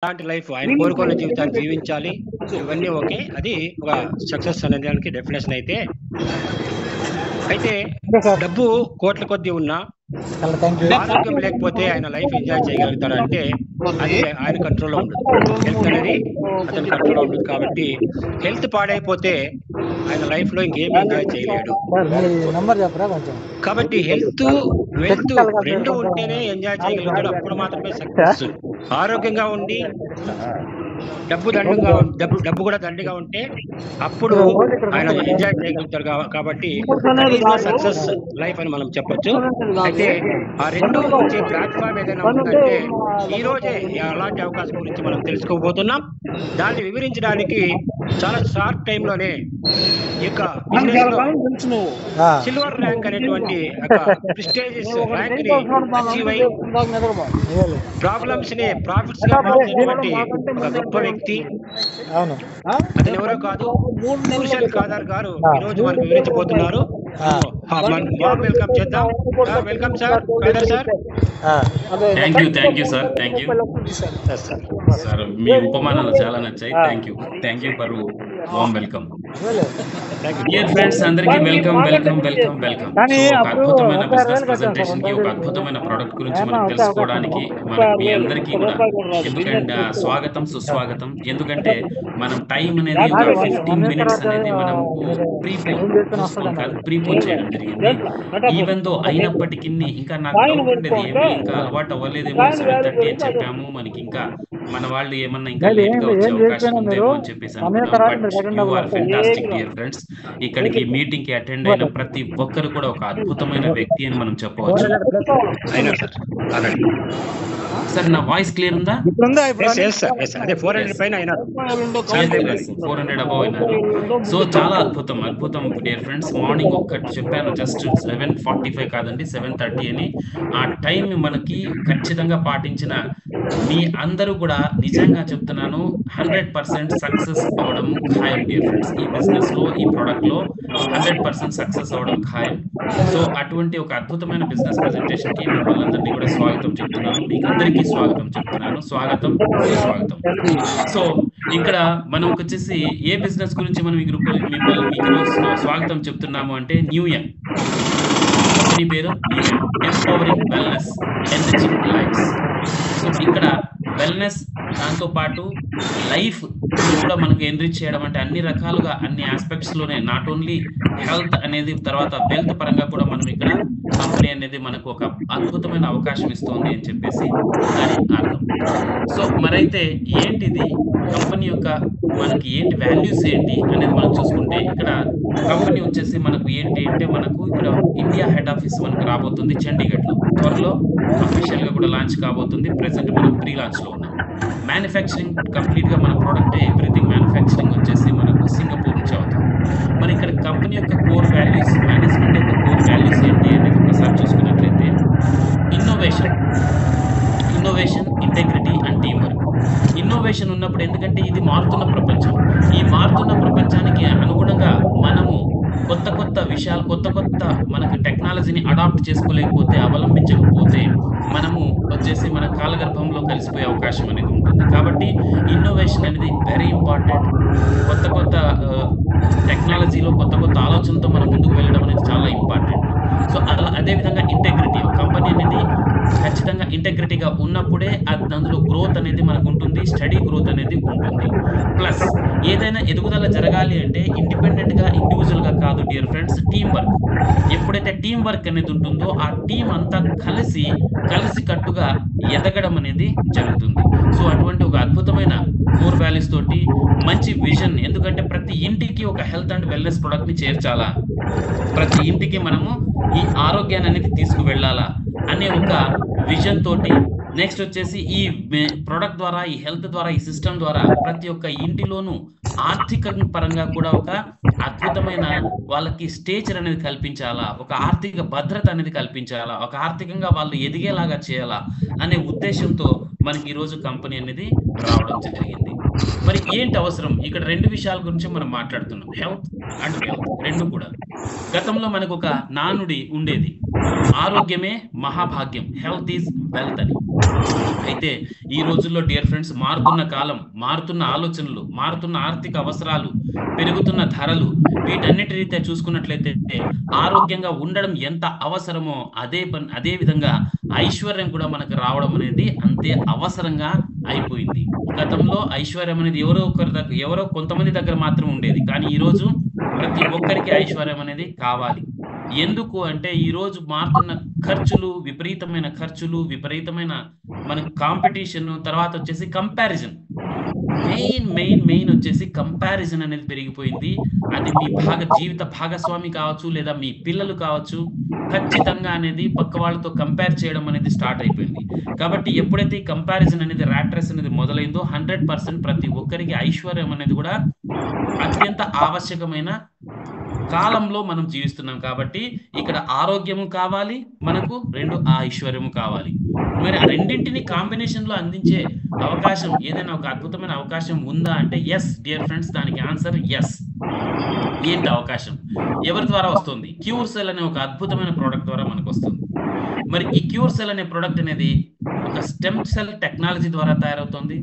అలాంటి లైఫ్ ఆయన కోరుకున్న జీవితాన్ని జీవించాలి. ఇవన్నీ ఓకే. అది ఒక సక్సెస్ అనే దానికి డెఫినేషన్ అయితే డబ్బు కోట్ల కొద్దీ ఉన్నా ఆరోగ్యం లేకపోతే ఆయన లైఫ్ ఎంజాయ్ చేయగలుగుతాడంటే అది ఆయన కంట్రోల్లో ఉండదు. హెల్త్ అనేది అతని కంట్రోల్లో ఉండదు. కాబట్టి హెల్త్ పాడైపోతే ఆయన లైఫ్ లో ఇంకేం ఎంజాయ్ చేయలేడు. కాబట్టి హెల్త్ వెల్త్ రెండు ఉంటేనే ఎంజాయ్ చేయగలుగుతాడు. అప్పుడు మాత్రమే సక్సెస్. ఆరోగ్యంగా ఉండి డబ్బు కూడా దండిగా ఉంటే అప్పుడు ఆయన ఎంజాయ్ చేయగలుగుతాడు. కాబట్టి సక్సెస్ లైఫ్ అని మనం చెప్పొచ్చు. అయితే ఆ రెండు వచ్చే ప్లాట్ఫామ్ ఏదైనా ఉందంటే ఈ రోజే అలాంటి అవకాశం గురించి మనం తెలుసుకోబోతున్నాం. దాన్ని వివరించడానికి చాలా షార్ట్ టైమ్ లోనే ఈ యొక్క బిజినెస్ లో సిల్వర్ ర్యాంక్ అనేటువంటి ప్రెస్టీజియస్ ర్యాంక్ ని అచీవ్ అయ్యి ప్రాబ్లమ్స్ ని ప్రాఫిట్స్ గా మార్చేటువంటి ఒక గొప్ప వ్యక్తి. అతను ఎవరో కాదు, భూషణ్ ఖాదర్ గారు ఈ రోజు మనకు వివరించబోతున్నారు. వెల్కమ్ చేద్దాం. Welcome sir, Khader sir. Thank you sir. Sir మీ ఉపమానాలు చాలా నచ్చాయి. Thank you for warm welcome. Dear friends, అందరికీ వెల్కమ్. ఒక అద్భుతమైన బిజినెస్ ప్రెజెంటేషన్ కి, ఒక అద్భుతమైన ప్రొడక్ట్ గురించి మనం తెలుసుకోవడానికి మీ అందరికీ కూడా ఎందుకంటే స్వాగతం, సుస్వాగతం. ఎందుకంటే మనం టైం అనేది ఒక 15 minutes అనేది మనం ప్రీపోన్ చేయడం జరిగింది. ఈవెన్ దో అయినప్పటికీ ఇంకా నాకు డౌట్ ఉండేది, ఏమి ఇంకా అలవాటు అవ్వలేదేమో, 7:30 అని చెప్పాము, మనకి ఇంకా మన వాళ్ళు ఏమన్నా ఇంకా లేట్ గా వచ్చే అవకాశం ఉందేమో అని చెప్పేసి అనుకున్నాం. But you are fantastic dear friends. ఇక్కడికి మీటింగ్ కి అటెండ్ అయిన ప్రతి ఒక్కరు కూడా ఒక అద్భుతమైన వ్యక్తి అని మనం చెప్పవచ్చు. సార్ నా వాయిస్ క్లియర్ ఉందా? 400 అబౌవ్ అయినారు. సో చాలా అద్భుతం డియర్ ఫ్రెండ్స్. మార్నింగ్ ఒక్కటి చెప్పాను, జస్ట్ 7:45 కాదండి 7:30 అని. ఆ టైం మనకి ఖచ్చితంగా పాటించిన మీ అందరూ కూడా నిజంగా చెప్తున్నాను 100% సక్సెస్ అవడం ఖాయం డియర్ ఫ్రెండ్స్. ఈ బిజినెస్ లో, ఈ ప్రొడక్ట్ లో 100% సక్సెస్ అవడం ఖాయం. సో అటువంటి ఒక అద్భుతమైన బిజినెస్ ప్రెజెంటేషన్ కి మిమ్మల్ని అందరినీ కూడా స్వాగతం చెప్తున్నాను. మీకు అందరికీ స్వాగతం చెప్తున్నాను. స్వాగతం. సో ఇక్కడ మనం వచ్చేసి ఏ బిజినెస్ గురించి మనం మిమ్మల్ని మీకు స్వాగతం చెప్తున్నాము అంటే న్యూ యంగ్. కంపెనీ పేరు empowering wellness, enriching lifes. So ఇక్కడ వెల్నెస్ దాంతో పాటు లైఫ్ కూడా మనకు ఎన్రిచ్ చేయడం అంటే అన్ని రకాలుగా, అన్ని ఆస్పెక్ట్స్ లోనే, నాట్ ఓన్లీ హెల్త్ అనేది, తర్వాత వెల్త్ పరంగా కూడా మనం ఇక్కడ కంపెనీ అనేది మనకు ఒక అద్భుతమైన అవకాశం ఇస్తుంది అని చెప్పేసి దాని అర్థం. సో మరైతే ఏంటిది కంపెనీ యొక్క మనకి ఏంటి వాల్యూస్ ఏంటి అనేది మనం చూసుకుంటే, ఇక్కడ కంపెనీ వచ్చేసి మనకు ఏంటి అంటే మనకు ఇక్కడ ఇండియా హెడ్ ఆఫీస్ మనకు రాబోతుంది చండీగఢ్ లో. త్వరలో అఫీషియల్ గా కూడా లాంచ్ కాబోతుంది. ప్రెసెంట్ మనం ప్రీ లాంచ్ లో ఉన్నాం. మ్యానుఫ్యాక్చరింగ్ కంప్లీట్ గా మన ప్రోడక్ట్ ఎవ్రీథింగ్ మ్యానుఫ్యాక్చరింగ్ వచ్చేసి మనకు సింగపూర్ నుంచి అవుతుంది. మరి ఇక్కడ కంపెనీ యొక్క కోర్ వాల్యూస్, మేనేజ్మెంట్ యొక్క కోర్ వాల్యూస్ ఏంటి అనేది ఒకసారి చూసుకున్నట్లయితే innovation, integrity and team work. Innovation ఉన్నప్పుడు, ఎందుకంటే ఇది మారుతున్న ప్రపంచం, ఈ మారుతున్న ప్రపంచానికి అనుగుణంగా మనము కొత్త విషయాలు, కొత్త మనకి టెక్నాలజీని అడాప్ట్ చేసుకోలేకపోతే, అవలంబించకపోతే మనము వచ్చేసి మన కాలగర్భంలో కలిసిపోయే అవకాశం అనేది ఉంటుంది. కాబట్టి ఇన్నోవేషన్ అనేది వెరీ ఇంపార్టెంట్. కొత్త టెక్నాలజీలో కొత్త ఆలోచనతో మనం ముందుకు వెళ్ళడం అనేది చాలా ఇంపార్టెంట్. సో అదేవిధంగా ఇంటెగ్రిటీ, కంపెనీ అనేది ఖచ్చితంగా ఇంటెగ్రిటీగా ఉన్నప్పుడే అందులో గ్రోత్ అనేది మనకు ఉంటుంది, స్టడీ గ్రోత్ అనేది ఉంటుంది. ప్లస్ ఏదైనా ఎదుగుదల జరగాలి అంటే ఇండిపెండెంట్ గా, ఇండివిజువల్ గా కాదు డియర్ ఫ్రెండ్స్, టీం వర్క్. ఎప్పుడైతే టీం వర్క్ అనేది ఉంటుందో ఆ టీం అంతా కలిసి కట్టుగా ఎదగడం అనేది జరుగుతుంది. సో అటువంటి ఒక అద్భుతమైన కోర్ వాల్యూస్ తోటి మంచి విజన్, ఎందుకంటే ప్రతి ఇంటికి ఒక హెల్త్ అండ్ వెల్నెస్ ప్రొడక్ట్ ని చేర్చాలా, ప్రతి ఇంటికి మనము ఈ ఆరోగ్యాన్ని అనేది తీసుకువెళ్ళాలా అనే ఒక విజన్ తోటి, నెక్స్ట్ వచ్చేసి ఈ ప్రొడక్ట్ ద్వారా, ఈ హెల్త్ ద్వారా, ఈ సిస్టమ్ ద్వారా ప్రతి ఒక్క ఇంటిలోనూ ఆర్థిక పరంగా కూడా ఒక అద్భుతమైన వాళ్ళకి స్టేచర్ అనేది కల్పించాలా, ఒక ఆర్థిక భద్రత అనేది కల్పించాలా, ఒక ఆర్థికంగా వాళ్ళు ఎదిగేలాగా చేయాలా అనే ఉద్దేశంతో మనకి ఈరోజు కంపెనీ అనేది రావడం జరిగింది. మరి ఏంటి అవసరం? ఇక్కడ రెండు విషయాల గురించి మనం మాట్లాడుతున్నాం, హెల్త్ అండ్ వెల్త్ రెండు కూడా. గతంలో మనకు ఒక నానుడి ఉండేది, ఆరోగ్యమే మహాభాగ్యం, హెల్త్ ఈజ్ వెల్త్ అని. అయితే ఈ రోజుల్లో డియర్ ఫ్రెండ్స్ మారుతున్న కాలం, మారుతున్న ఆలోచనలు, మారుతున్న ఆర్థిక అవసరాలు, పెరుగుతున్న ధరలు, వీటన్నిటి రీత్యా చూసుకున్నట్లయితే ఆరోగ్యంగా ఉండడం ఎంత అవసరమో అదే విధంగా ఐశ్వర్యం కూడా మనకు రావడం అనేది అంతే అవసరంగా అయిపోయింది. గతంలో ఐశ్వర్యం అనేది ఎవరో కొంతమంది దగ్గర మాత్రం ఉండేది. కానీ ఈ రోజు ప్రతి ఒక్కరికి ఐశ్వర్యం అనేది కావాలి. ఎందుకు అంటే ఈ రోజు మారుతున్న విపరీతమైన మనకు కాంపిటీషన్, తర్వాత వచ్చేసి కంపారిజన్. మెయిన్ వచ్చేసి కంపారిజన్ అనేది పెరిగిపోయింది. అది మీ జీవిత భాగస్వామి కావచ్చు, లేదా మీ పిల్లలు కావచ్చు, ఖచ్చితంగా అనేది పక్క వాళ్ళతో కంపేర్ చేయడం అనేది స్టార్ట్ అయిపోయింది. కాబట్టి ఎప్పుడైతే ఈ కంపారిజన్ అనేది, ర్యాట్ రేస్ అనేది మొదలైందో 100% ప్రతి ఒక్కరికి ఐశ్వర్యం అనేది కూడా అత్యంత ఆవశ్యకమైన కాలంలో మనం జీవిస్తున్నాం. కాబట్టి ఇక్కడ ఆరోగ్యము కావాలి మనకు, ఐశ్వర్యము కావాలి. మరి ఆ రెండింటిని కాంబినేషన్ లో అందించే అవకాశం, ఏదైనా ఒక అద్భుతమైన అవకాశం ఉందా అంటే ఎస్ డియర్ ఫ్రెండ్స్, దానికి ఆన్సర్ ఎస్. ఏంటి అవకాశం? ఎవరి ద్వారా వస్తుంది? క్యూర్ సెల్ అనే ఒక అద్భుతమైన ప్రోడక్ట్ ద్వారా మనకు వస్తుంది. మరి ఈ క్యూర్ సెల్ అనే ప్రోడక్ట్ అనేది ఒక స్టెమ్ సెల్ టెక్నాలజీ ద్వారా తయారవుతుంది.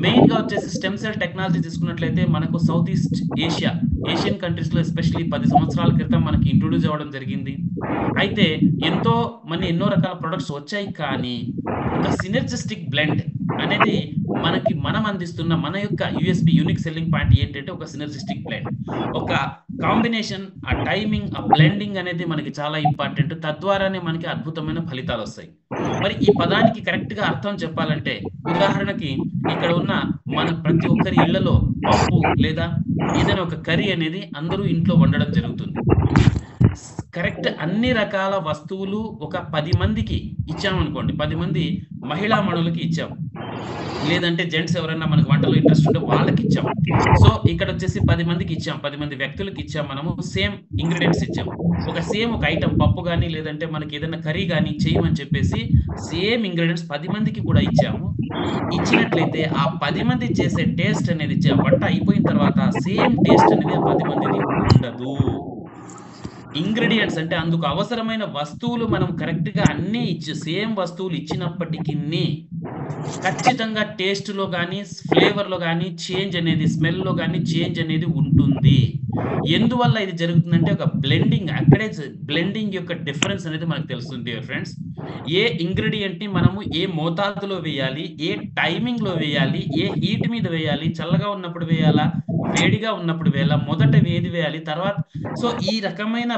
మెయిన్ గా వచ్చేసి స్టెమ్ సెల్ టెక్నాలజీ తీసుకున్నట్లయితే మనకు సౌత్ ఈస్ట్ ఏషియన్ కంట్రీస్ లో ఎస్పెషల్లీ 10 సంవత్సరాల క్రితం మనకి ఇంట్రొడ్యూస్ అవ్వడం జరిగింది. అయితే ఎన్నో రకాల ప్రొడక్ట్స్ వచ్చాయి. కానీ ఒక సినర్జిస్టిక్ బ్లెండ్ అనేది మనం అందిస్తున్న మన యొక్క యూఎస్పి, యూనిక్ సెల్లింగ్ పాయింట్ ఏంటంటే ఒక సినర్జిస్టిక్ బ్లెండ్, ఒక కాంబినేషన్, ఆ టైమింగ్, ఆ బ్లెండింగ్ అనేది మనకి చాలా ఇంపార్టెంట్. తద్వారానే మనకి అద్భుతమైన ఫలితాలు వస్తాయి. మరి ఈ పదానికి కరెక్ట్ గా అర్థం చెప్పాలంటే, ఉదాహరణకి ఇక్కడ ఉన్న మన ప్రతి ఒక్కరి ఇళ్లలో పప్పు లేదా ఏదైనా ఒక కర్రీ అనేది అందరూ ఇంట్లో వండడం జరుగుతుంది. కరెక్ట్ అన్ని రకాల వస్తువులు ఒక 10 మందికి ఇచ్చామనుకోండి, 10 మంది మహిళా మణులకి ఇచ్చాం, లేదంటే జెంట్స్ ఎవరైనా మనకు వంటలో ఇంట్రెస్ట్ ఉంటే వాళ్ళకి ఇచ్చాం. సో ఇక్కడ వచ్చేసి 10 మందికి ఇచ్చాం, 10 మంది వ్యక్తులకు ఇచ్చాం. మనము సేమ్ ఇంగ్రీడియంట్స్ ఇచ్చాం. ఒక ఐటమ్ పప్పు కానీ లేదంటే మనకి ఏదైనా కర్రీ కానీ చేయమని చెప్పేసి సేమ్ ఇంగ్రీడియంట్స్ 10 మందికి కూడా ఇచ్చాము. ఇచ్చినట్లయితే ఆ 10 మంది చేసే టేస్ట్ అనేది, వంట అయిపోయిన తర్వాత సేమ్ టేస్ట్ అనేది ఆ 10 మందిది ఉండదు. ఇంగ్రీడియంట్స్ అంటే అందుకు అవసరమైన వస్తువులు మనం కరెక్ట్ గా అన్ని సేమ్ వస్తువులు ఇచ్చినప్పటికీ ఖచ్చితంగా టేస్ట్ లో కానీ, ఫ్లేవర్ లో కానీ చేంజ్ అనేది, స్మెల్ లో కానీ చేంజ్ అనేది ఉంటుంది. ఎందువల్ల ఇది జరుగుతుందంటే ఒక బ్లెండింగ్, అక్కడే బ్లెండింగ్ యొక్క డిఫరెన్స్ అనేది మనకు తెలుస్తుంది ఫ్రెండ్స్. ఏ ఇంగ్రీడియంట్ ని మనము ఏ మోతాదులో వేయాలి, ఏ టైమింగ్ లో వేయాలి, ఏ హీట్ మీద వేయాలి, చల్లగా ఉన్నప్పుడు వేయాలా, వేడిగా ఉన్నప్పుడు వేయాలా, మొదట ఏది వేయాలి, తర్వాత. సో ఈ రకమైన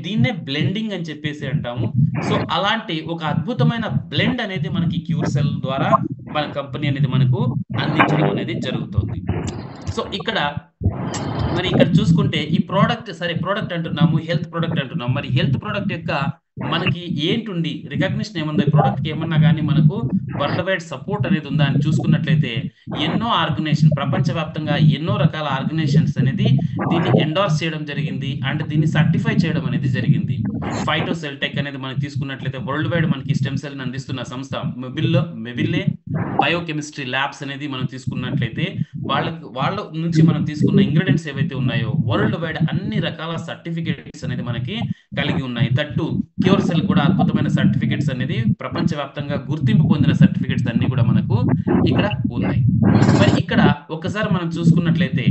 దీన్నే బ్లెండింగ్ అని చెప్పేసి అంటాము. సో అలాంటి ఒక అద్భుతమైన బ్లెండ్ అనేది మనకి క్యూర్ సెల్ ద్వారా మన కంపెనీ అనేది మనకు అందించడం అనేది జరుగుతుంది. సో ఇక్కడ చూసుకుంటే ఈ ప్రోడక్ట్ అంటున్నాము, హెల్త్ ప్రోడక్ట్ అంటున్నాము. మరి హెల్త్ ప్రోడక్ట్ యొక్క మనకి ఏంటి రికగ్నిషన్ ఏముంది, ప్రోడక్ట్ ఏమన్నా కానీ మనకు వరల్డ్ వైడ్ సపోర్ట్ అనేది ఉందా అని చూసుకున్నట్లయితే ఎన్నో ఆర్గనైజేషన్, ప్రపంచవ్యాప్తంగా ఎన్నో రకాల ఆర్గనైజేషన్స్ అనేది దీన్ని ఎండార్స్ చేయడం జరిగింది అండ్ దీన్ని సర్టిఫై చేయడం అనేది జరిగింది. ఫైటోసెల్టెక్ అనేది మనం తీసుకున్నట్లయితే వరల్డ్ వైడ్ మనకి స్టెమ్ సెల్ అందిస్తున్న సంస్థ. మెవిల్లే బయోకెమిస్ట్రీ ల్యాబ్స్ అనేది మనం తీసుకున్నట్లయితే వాళ్ళ నుంచి మనం తీసుకున్న ఇంగ్రీడియంట్స్ ఏవైతే ఉన్నాయో వరల్డ్ వైడ్ అన్ని రకాల సర్టిఫికేట్స్ అనేది మనకి కలిగి ఉన్నాయి. తట్టు క్యూర్ సెల్ కూడా అద్భుతమైన సర్టిఫికేట్స్ అనేది ప్రపంచవ్యాప్తంగా గుర్తింపు పొందిన సర్టిఫికేట్స్ అన్ని కూడా మనకు ఇక్కడ ఉన్నాయి. మరి ఇక్కడ ఒకసారి మనం చూసుకున్నట్లయితే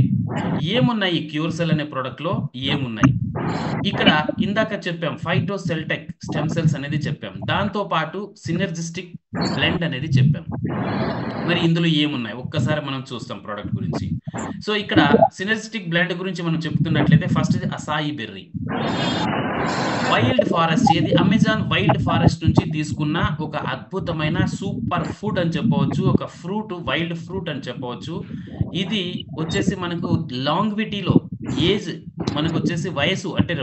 ఏమున్నాయి ఈ క్యూర్ సెల్ అనే ప్రోడక్ట్ లో ఏమున్నాయి? ఇక్కడ ఇందాక చెప్పాం ఫైటోసెల్టెక్ స్టెమ్ సెల్స్ అనేది చెప్పాం, దాంతో పాటు సినర్జిస్టిక్ బ్లెండ్ అనేది చెప్పాం. మరి ఇందులో ఏమున్నాయి ఒక్కసారి మనం చూస్తాం ప్రోడక్ట్ గురించి. సో ఇక్కడ సినర్జిస్టిక్ బ్లెండ్ గురించి మనం చెప్తున్నట్లయితే ఫస్ట్ ఇది అసాయి బెర్రీ వైల్డ్ ఫారెస్ట్, ఏది అమెజాన్ వైల్డ్ ఫారెస్ట్ నుంచి తీసుకున్న ఒక అద్భుతమైన సూపర్ ఫుడ్ అని చెప్పవచ్చు, ఒక ఫ్రూట్, వైల్డ్ ఫ్రూట్ అని చెప్పవచ్చు. ఇది వచ్చేసి మనకు లాంగ్విటీలో ఏజ్ మనకు వచ్చేసి వయసు అంటే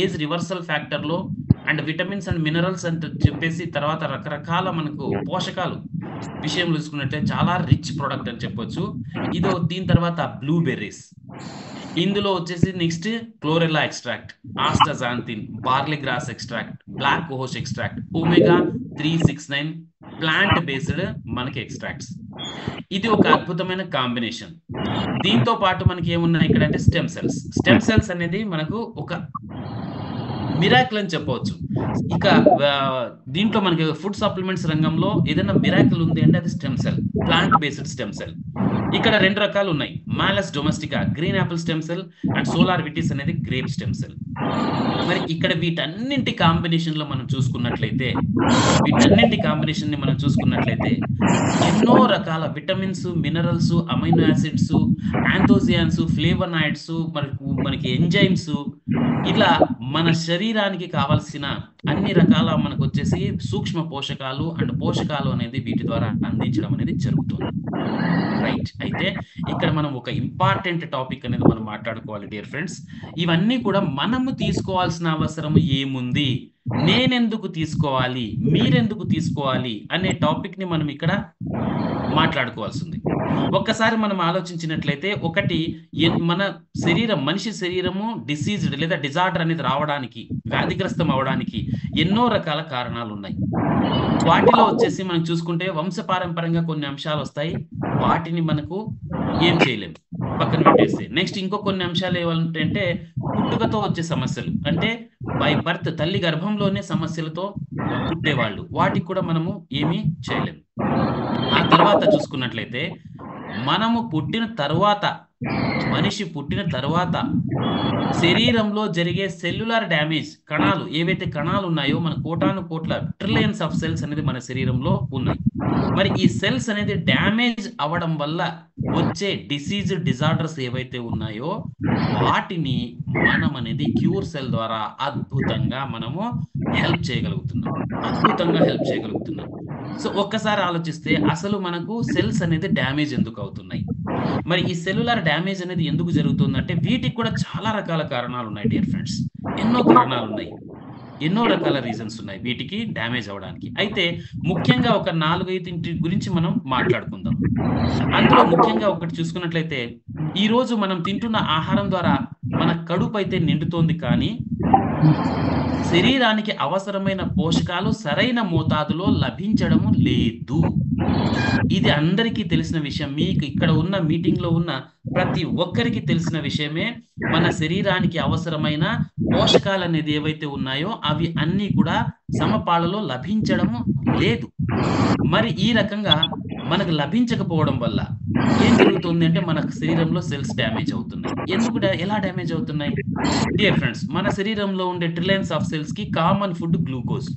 ఏజ్ రివర్సల్ ఫ్యాక్టర్ లో అండ్ విటమిన్స్ అండ్ మినరల్స్ అని చెప్పేసి తర్వాత రకరకాల మనకు పోషకాలు విషయంలో చూసుకున్నట్లయితే చాలా రిచ్ ప్రోడక్ట్ అని చెప్పొచ్చు. దీని తర్వాత బ్లూబెర్రీస్, ఇందులో వచ్చేసి next chlorella extract, astaxanthin, barley grass extract, black cohosh extract, omega 369 plant based మనకి ఎక్స్ట్రాక్ట్స్. ఇది ఒక అద్భుతమైన కాంబినేషన్. దీంతో పాటు మనకి ఏమున్నాయి ఇక్కడ అంటే స్టెమ్ సెల్స్ అనేది మనకు ఒక మిరాకిల్ అని చెప్పవచ్చు. ఇక దీంట్లో మనకి ఫుడ్ సప్లిమెంట్స్ రంగంలో ఏదైనా మిరాకిల్ ఉంది అంటే అది stem cell, plant based stem cell. ఇక్కడ 2 రకాలు ఉన్నాయి. Malus domestica green apple stem cell and solar vitis అనేది గ్రేప్ స్టెమ్ సెల్. మరి ఇక్కడ వీటన్నింటి కాంబినేషన్ లో మనం చూసుకున్నట్లయితే ఎన్నో రకాల vitamins, minerals, amino acids, anthocyanins, flavonoids, మనకి ఎంజైమ్స్, ఇలా మన శరీరానికి కావాల్సిన అన్ని రకాల మనకు వచ్చేసి సూక్ష్మ పోషకాలు అండ్ పోషకాలు అనేది వీటి ద్వారా అందించడం అనేది జరుగుతుంది. రైట్. అయితే ఇక్కడ మనం ఒక ఇంపార్టెంట్ టాపిక్ అనేది మనం మాట్లాడుకోవాలి డియర్ ఫ్రెండ్స్. ఇవన్నీ కూడా మనము తీసుకోవాల్సిన అవసరం ఏముంది, నేనెందుకు తీసుకోవాలి, మీరెందుకు తీసుకోవాలి అనే టాపిక్ ని మనం ఇక్కడ మాట్లాడుకోవాల్సింది. ఒక్కసారి మనం ఆలోచించినట్లయితే, ఒకటి మన మనిషి శరీరము డిసీజ్డ్ లేదా డిజార్డర్ అనేది రావడానికి, వ్యాధిగ్రస్తం అవడానికి ఎన్నో రకాల కారణాలు ఉన్నాయి. వాటిలో వచ్చేసి మనం చూసుకుంటే వంశపారంపర్యంగా కొన్ని అంశాలు వస్తాయి, వాటిని మనకు ఏం చేయలేము, పక్కన పెట్టేస్తే. నెక్స్ట్ ఇంకో కొన్ని అంశాలు ఏమంటే పుట్టుకతో వచ్చే సమస్యలు, అంటే బై బర్త్ తల్లి గర్భంలోనే సమస్యలతో పుట్టేవాళ్ళు, వాటికి కూడా మనము ఏమీ చేయలేము. ఆ తర్వాత చూసుకున్నట్లయితే మనిషి పుట్టిన తర్వాత శరీరంలో జరిగే సెల్యులార్ డ్యామేజ్, కణాలు ఏవైతే కణాలు ఉన్నాయో మన కోట్ల ట్రిలియన్స్ ఆఫ్ సెల్స్ అనేది మన శరీరంలో ఉన్నాయి. మరి ఈ సెల్స్ అనేది డ్యామేజ్ అవ్వడం వల్ల వచ్చే డిజార్డర్స్ ఏవైతే ఉన్నాయో వాటిని మనం అనేది క్యూర్ సెల్ ద్వారా అద్భుతంగా మనము హెల్ప్ చేయగలుగుతున్నాం. సో ఒక్కసారి ఆలోచిస్తే అసలు మనకు సెల్స్ అనేది డ్యామేజ్ ఎందుకు అవుతున్నాయి, మరి ఈ సెల్యులార్ డ్యామేజ్ అనేది ఎందుకు జరుగుతుందంటే వీటికి కూడా చాలా రకాల కారణాలు ఉన్నాయి డియర్ ఫ్రెండ్స్. ఎన్నో కారణాలు ఉన్నాయి, ఎన్నో రకాల రీజన్స్ ఉన్నాయి వీటికి డ్యామేజ్ అవడానికి. అయితే ముఖ్యంగా ఒక 4-5 గురించి మనం మాట్లాడుకుందాం. అందులో ముఖ్యంగా ఒకటి చూసుకున్నట్లయితే, ఈ రోజు మనం తింటున్న ఆహారం ద్వారా మన కడుపు అయితే నిండుతోంది, కానీ శరీరానికి అవసరమైన పోషకాలు సరైన మోతాదులో లభించడము లేదు. ఇది అందరికీ తెలిసిన విషయం. మీకు ఇక్కడ ఉన్న మీటింగ్ లో ఉన్న ప్రతి ఒక్కరికి తెలిసిన విషయమే. మన శరీరానికి అవసరమైన పోషకాలు అనేది ఏవైతే ఉన్నాయో అవి అన్ని కూడా సమపాలలో లభించడము లేదు. మరి ఈ రకంగా మనకు లభించకపోవడం వల్ల ఏం జరుగుతుంది అంటే మన శరీరంలో సెల్స్ డ్యామేజ్ అవుతున్నాయి. ఎలా డ్యామేజ్ అవుతున్నాయి డియర్ ఫ్రెండ్స్? మన శరీరంలో ఉండే ట్రిలియన్స్ ఆఫ్ సెల్స్ కి కామన్ ఫుడ్ గ్లూకోజ్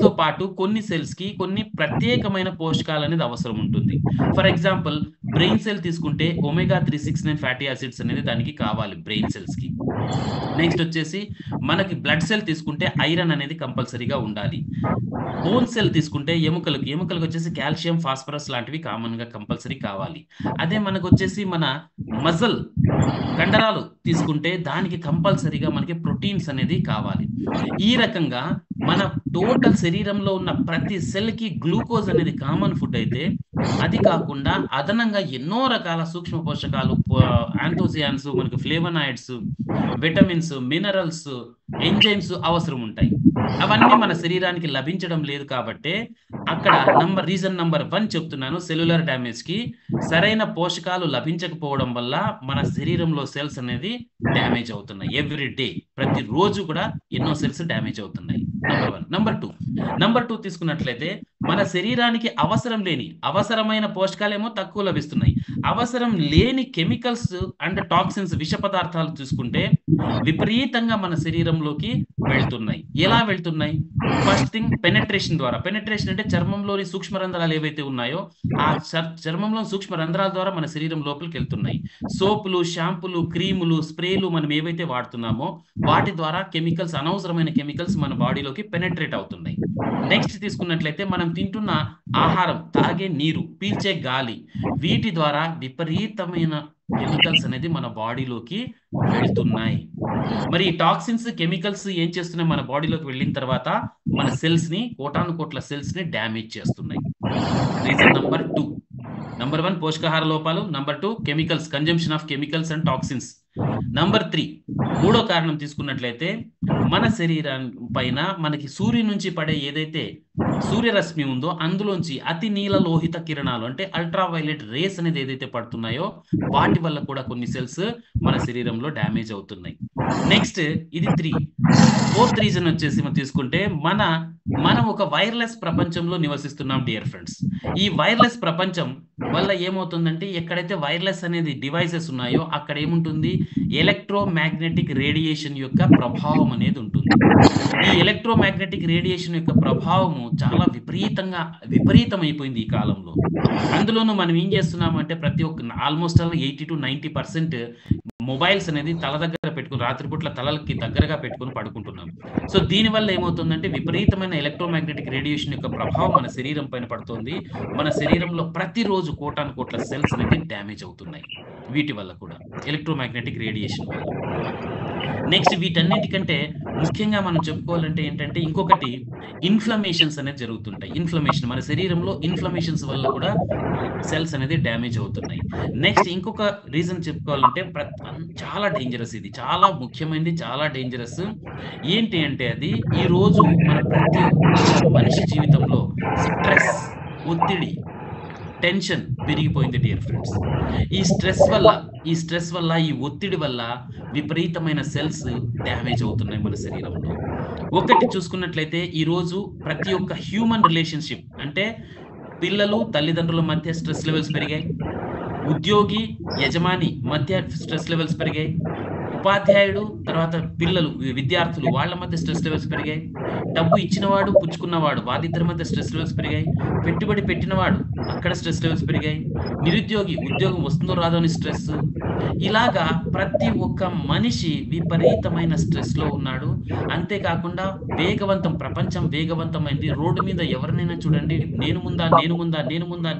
తో పాటు కొన్ని సెల్స్ కి కొన్ని ప్రత్యేకమైన పోషకాలు అనేది అవసరం ఉంటుంది. ఫర్ ఎగ్జాంపుల్ బ్రెయిన్ సెల్ తీసుకుంటే ఒమేగా 369 ఫ్యాటీ యాసిడ్స్ అనేది దానికి కావాలి బ్రెయిన్ సెల్స్ కి. నెక్స్ట్ వచ్చేసి మనకి బ్లడ్ సెల్ తీసుకుంటే ఐరన్ అనేది కంపల్సరీగా ఉండాలి. బోన్ సెల్ తీసుకుంటే ఎముకలకు వచ్చేసి కాల్షియం, ఫాస్ఫరస్ లాంటివి కామన్ గా కంపల్సరీ కావాలి. అదే మనకు వచ్చేసి మన మజల్ కండరాలు తీసుకుంటే దానికి కంపల్సరీగా మనకి ప్రోటీన్స్ అనేది కావాలి. ఈ రకంగా మన టోటల్ శరీరంలో ఉన్న ప్రతి సెల్ కి గ్లూకోజ్ అనేది కామన్ ఫుడ్ అయితే, అది కాకుండా అదనంగా ఎన్నో రకాల సూక్ష్మ పోషకాలు, యాంథోసియాన్స్, మనకి ఫ్లేవనాయిడ్స్, విటమిన్స్, మినరల్స్, ఎంజైమ్స్ అవసరం ఉంటాయి. అవన్నీ మన శరీరానికి లభించడం లేదు. కాబట్టి అక్కడ రీజన్ నంబర్ 1 చెప్తున్నాను, సెల్యులర్ డ్యామేజ్ కి సరైన పోషకాలు లభించకపోవడం వల్ల మన శరీరంలో సెల్స్ అనేది డ్యామేజ్ అవుతున్నాయి. ఎవ్రీ డే, ప్రతి రోజు కూడా ఎన్నో సెల్స్ డ్యామేజ్ అవుతున్నాయి. నంబర్ 1. నంబర్ 2 తీసుకున్నట్లయితే మన శరీరానికి అవసరమైన పోషకాలేమో తక్కువ లభిస్తున్నాయి. అవసరం లేని కెమికల్స్ అండ్ టాక్సిన్స్, విష పదార్థాలు చూసుకుంటే విపరీతంగా మన శరీరంలోకి వెళ్తున్నాయి. ఎలా వెళ్తున్నాయి? ఫస్ట్ థింగ్ పెనెట్రేషన్ ద్వారా. పెనెట్రేషన్ అంటే చర్మంలోని సూక్ష్మ రంధ్రాలు ఏవైతే ఉన్నాయో ఆ చర్మంలో సూక్ష్మ రంధ్రాల ద్వారా మన శరీరం లోపలికి వెళ్తున్నాయి. సోపులు, షాంపులు, క్రీములు, స్ప్రేలు మనం ఏవైతే వాడుతున్నామో వాటి ద్వారా కెమికల్స్, అనవసరమైన కెమికల్స్ మన బాడీలోకి పెనెట్రేట్ అవుతున్నాయి. నెక్స్ట్ తీసుకున్నట్లయితే మనం తింటున్న ఆహారం, తాగే నీరు, పీల్చే గాలి, వీటి ద్వారా విపరీతమైన కెమికల్స్ అనేది మన బాడీలోకి వెళ్తున్నాయి. మరి ఈ టాక్సిన్స్, కెమికల్స్ ఏం చేస్తున్నాయి? మన బాడీలోకి వెళ్ళిన తర్వాత మన సెల్స్ ని, కోట్ల సెల్స్ ని డ్యామేజ్ చేస్తున్నాయి. Reason number 2. నంబర్ 1 పోషకాహార లోపాలు, number 2 chemicals, consumption of chemicals and toxins. Number 3, మూడో కారణం తీసుకున్నట్లయితే మన శరీరం పైన మనకి సూర్యుని నుంచి పడే ఏదైతే సూర్యరశ్మి ఉందో అందులోంచి అతి నీల లోహిత కిరణాలు, అంటే అల్ట్రావైలెట్ రేస్ అనేది ఏదైతే పడుతున్నాయో వాటి వల్ల కూడా కొన్ని సెల్స్ మన శరీరంలో డ్యామేజ్ అవుతున్నాయి. నెక్స్ట్ ఇది 3. ఫోర్త్ రీజన్ వచ్చేసి మనం తీసుకుంటే మనం ఒక వైర్లెస్ ప్రపంచంలో నివసిస్తున్నాం డియర్ ఫ్రెండ్స్. ఈ వైర్లెస్ ప్రపంచం వల్ల ఏమవుతుందంటే ఎక్కడైతే వైర్లెస్ అనేది డివైసెస్ ఉన్నాయో అక్కడ ఏముంటుంది, ఎలక్ట్రోమాగ్నెటిక్ రేడియేషన్ యొక్క ప్రభావం అనేది ఉంటుంది. ఈ ఎలక్ట్రోమాగ్నెటిక్ రేడియేషన్ యొక్క ప్రభావము చాలా విపరీతమైపోయింది ఈ కాలంలో. అందులోనూ మనం ఏం చేస్తున్నామంటే ప్రతి ఒక్క ఆల్మోస్ట్ 80 to 90% మొబైల్స్ అనేది తల దగ్గర పెట్టుకుని రాత్రిపూట్ల తలకి దగ్గరగా పెట్టుకుని పడుకుంటున్నాం. సో దీనివల్ల ఏమవుతుందంటే విపరీతమైన ఎలక్ట్రోమాగ్నెటిక్ రేడియేషన్ యొక్క ప్రభావం మన శరీరం పైన పడుతుంది. మన శరీరంలో ప్రతిరోజు కోటాను కోట్ల సెల్స్ అనేది డ్యామేజ్ అవుతున్నాయి వీటి వల్ల కూడా, ఎలక్ట్రోమాగ్నెటిక్ రేడియేషన్ వల్ల. నెక్స్ట్ వీటన్నిటికంటే ముఖ్యంగా మనం చెప్పుకోవాలంటే ఏంటంటే ఇంకొకటి ఇన్ఫ్లమేషన్స్ అనేది జరుగుతుంటాయి. ఇన్ఫ్లమేషన్ మన శరీరంలో ఇన్ఫ్లమేషన్స్ వల్ల కూడా సెల్స్ అనేది డ్యామేజ్ అవుతున్నాయి. నెక్స్ట్ ఇంకొక రీజన్ చెప్పుకోవాలంటే చాలా డేంజరస్, ఇది చాలా ముఖ్యమైనది, చాలా డేంజరస్. ఏంటి అంటే అది ఈ రోజు మన ప్రతి ఒక్క మనిషి జీవితంలో స్ట్రెస్, ఒత్తిడి, టెన్షన్ పెరిగిపోయింది డియర్ ఫ్రెండ్స్. ఈ స్ట్రెస్ వల్ల ఈ ఒత్తిడి వల్ల విపరీతమైన సెల్స్ డ్యామేజ్ అవుతున్నాయి మన శరీరంలో. ఒకటి చూసుకున్నట్లయితే ఈ రోజు ప్రతి ఒక్క హ్యూమన్ రిలేషన్షిప్ అంటే పిల్లలు తల్లిదండ్రుల మధ్య స్ట్రెస్ లెవెల్స్ పెరిగాయి, ఉద్యోగి యజమాని మధ్య స్ట్రెస్ లెవెల్స్ పెరిగాయి, ఉపాధ్యాయుడు తర్వాత పిల్లలు విద్యార్థులు వాళ్ళ మధ్య స్ట్రెస్ లెవెల్స్ పెరిగాయి, డబ్బు ఇచ్చినవాడు పుచ్చుకున్నవాడు వాళ్ళిద్దరి మధ్య స్ట్రెస్ లెవెల్స్ పెరిగాయి, పెట్టుబడి పెట్టినవాడు అక్కడ స్ట్రెస్ లెవెల్స్ పెరిగాయి, నిరుద్యోగి ఉద్యోగం వస్తుందో రాదో అని స్ట్రెస్. ఇలాగా ప్రతి ఒక్క మనిషి విపరీతమైన స్ట్రెస్ లో ఉన్నాడు. అంతేకాకుండా ప్రపంచం వేగవంతమైంది. రోడ్డు మీద ఎవరినైనా చూడండి, నేను ముందా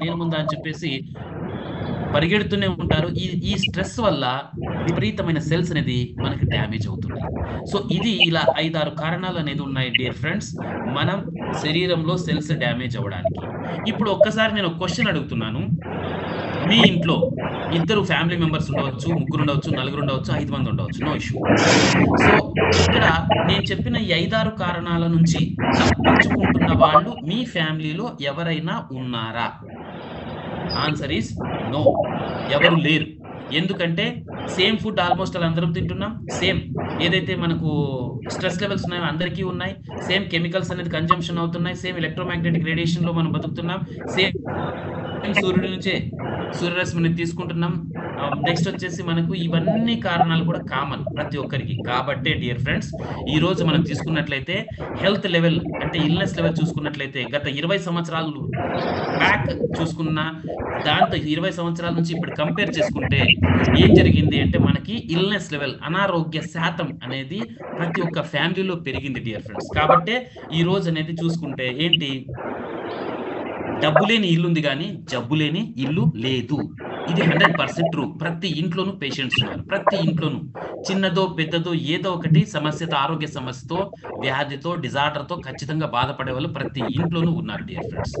అని చెప్పేసి పరిగెడుతూనే ఉంటారు. ఈ స్ట్రెస్ వల్ల విపరీతమైన సెల్స్ అనేది మనకి డ్యామేజ్ అవుతున్నాయి. సో ఇది ఇలా 5-6 కారణాలు అనేది ఉన్నాయి డియర్ ఫ్రెండ్స్ మనం శరీరంలో సెల్స్ డ్యామేజ్ అవ్వడానికి. ఇప్పుడు ఒక్కసారి నేను ఒక క్వశ్చన్ అడుగుతున్నాను. మీ ఇంట్లో 2 ఫ్యామిలీ మెంబర్స్ ఉండవచ్చు, 3 ఉండవచ్చు, 4 ఉండవచ్చు, 5 మంది ఉండవచ్చు, నో ఇష్యూ. సో ఇక్కడ నేను చెప్పిన ఈ 5-6 కారణాల నుంచి తప్పించుకుంటున్న వాళ్ళు మీ ఫ్యామిలీలో ఎవరైనా ఉన్నారా? ఆన్సర్ ఈస్ నో, ఎవరు లేరు. ఎందుకంటే సేమ్ ఫుడ్ ఆల్మోస్ట్ అందరం తింటున్నాం, సేమ్ ఏదైతే మనకు స్ట్రెస్ లెవెల్స్ ఉన్నాయో అందరికీ ఉన్నాయి, సేమ్ కెమికల్స్ అనేది కన్జంప్షన్ అవుతున్నాయి, సేమ్ ఎలక్ట్రోమాగ్నెటిక్ రేడియేషన్ లో మనం బతుకుతున్నాం, సేమ్ సూర్యుడి నుంచే సూర్యరశ్మిని తీసుకుంటున్నాం. నెక్స్ట్ వచ్చేసి మనకు ఇవన్నీ కారణాలు కూడా కామన్ ప్రతి ఒక్కరికి. కాబట్టే డియర్ ఫ్రెండ్స్ ఈ రోజు మనం తీసుకున్నట్లయితే హెల్త్ లెవెల్ అంటే ఇల్నెస్ లెవెల్ చూసుకున్నట్లయితే గత 20 సంవత్సరాలు బ్యాక్ చూసుకున్న దాంతో 20 సంవత్సరాల నుంచి ఇప్పుడు కంపేర్ చేసుకుంటే ఏం జరిగింది అంటే మనకి ఇల్నెస్ లెవెల్, అనారోగ్య శాతం అనేది ప్రతి ఒక్క ఫ్యామిలీలో పెరిగింది డియర్ ఫ్రెండ్స్. కాబట్టే ఈ రోజు అనేది చూసుకుంటే ఏంటి, డబ్బు లేని ఇల్లు ఉంది కానీ జబ్బు లేని ఇల్లు లేదు. ఇది 100% ట్రూ. ప్రతి ఇంట్లోనూ పేషెంట్స్ ఉన్నారు, ప్రతి ఇంట్లోనూ చిన్నదో పెద్దదో ఏదో ఒకటి సమస్యతో, ఆరోగ్య సమస్యతో, వ్యాధితో, డిజార్డర్తో ఖచ్చితంగా బాధపడే వాళ్ళు ప్రతి ఇంట్లోనూ ఉన్నారు డియర్ ఫ్రెండ్స్.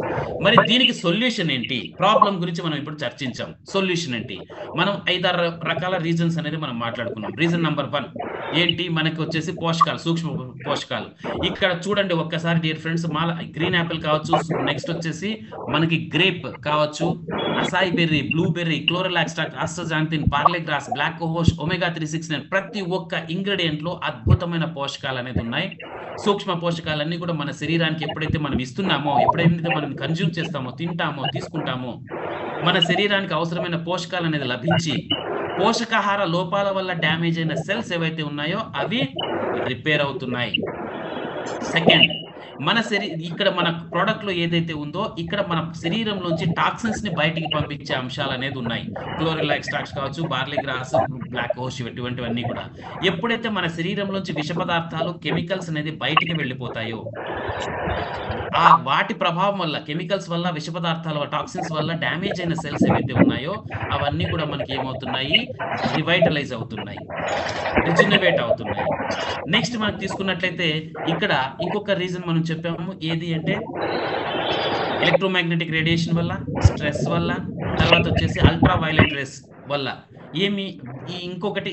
మరి దీనికి సొల్యూషన్ ఏంటి? ప్రాబ్లం గురించి మనం ఇప్పుడు చర్చించాం. సొల్యూషన్ ఏంటి? మనం 5-6 రకాల రీజన్స్ అనేది మనం మాట్లాడుకున్నాం. రీజన్ నెంబర్ 1 ఏంటి, మనకి వచ్చేసి పోషకాలు, సూక్ష్మ పోషకాలు. ఇక్కడ చూడండి ఒక్కసారి డియర్ ఫ్రెండ్స్, గ్రీన్ యాపిల్ కావచ్చు, నెక్స్ట్ వచ్చేసి మనకి గ్రేప్ కావచ్చు, acai berry, blueberry, chlorella extract, astaxanthin, barley grass, black cohosh, omega 369 ప్రతి ఒక్క ఇంగ్రీడియంట్ లో అద్భుతమైన పోషకాలు అనేది ఉన్నాయి. సూక్ష్మ పోషకాలన్నీ కూడా మన శరీరానికి ఎప్పుడైతే మనం ఇస్తున్నామో, ఎప్పుడైతే మనం కన్జ్యూమ్ చేస్తామో, తింటామో, తీసుకుంటామో, మన శరీరానికి అవసరమైన పోషకాలు అనేది లభించి పోషకాహార లోపాల వల్ల డ్యామేజ్ అయిన సెల్స్ ఏవైతే ఉన్నాయో అవి రిపేర్ అవుతున్నాయి. సెకండ్, ఇక్కడ మన ప్రోడక్ట్ లో ఏదైతే ఉందో ఇక్కడ మన శరీరంలోంచి టాక్సిన్స్ ని బయటికి పంపించే అంశాలు అనేది ఉన్నాయి. క్లోరెలాక్స్టాక్స్ కావచ్చు, బార్లీ గ్రాస్, బ్లాక్ కోహోష్, ఇటువంటివన్నీ కూడా ఎప్పుడైతే మన శరీరంలోంచి విష పదార్థాలు, కెమికల్స్ అనేది బయటికి వెళ్ళిపోతాయో ఆ వాటి ప్రభావం వల్ల, కెమికల్స్ వల్ల, విష పదార్థాల టాక్సిన్స్ వల్ల డ్యామేజ్ అయిన సెల్స్ ఏవైతే ఉన్నాయో అవన్నీ కూడా మనకి ఏమవుతున్నాయి, రివైటలైజ్ అవుతున్నాయి, రిజనరేట్ అవుతున్నాయి. నెక్స్ట్ మనం తీసుకున్నట్లయితే ఇక్కడ ఇంకొక రీజన్ మనం చెప్పాము, ఏది అంటే ఎలక్ట్రోమాగ్నెటిక్ రేడియేషన్ వల్ల, స్ట్రెస్ వల్ల, తర్వాత వచ్చేసి అల్ట్రా వైలెట్ రేస్ వల్ల. ఇంకొకటి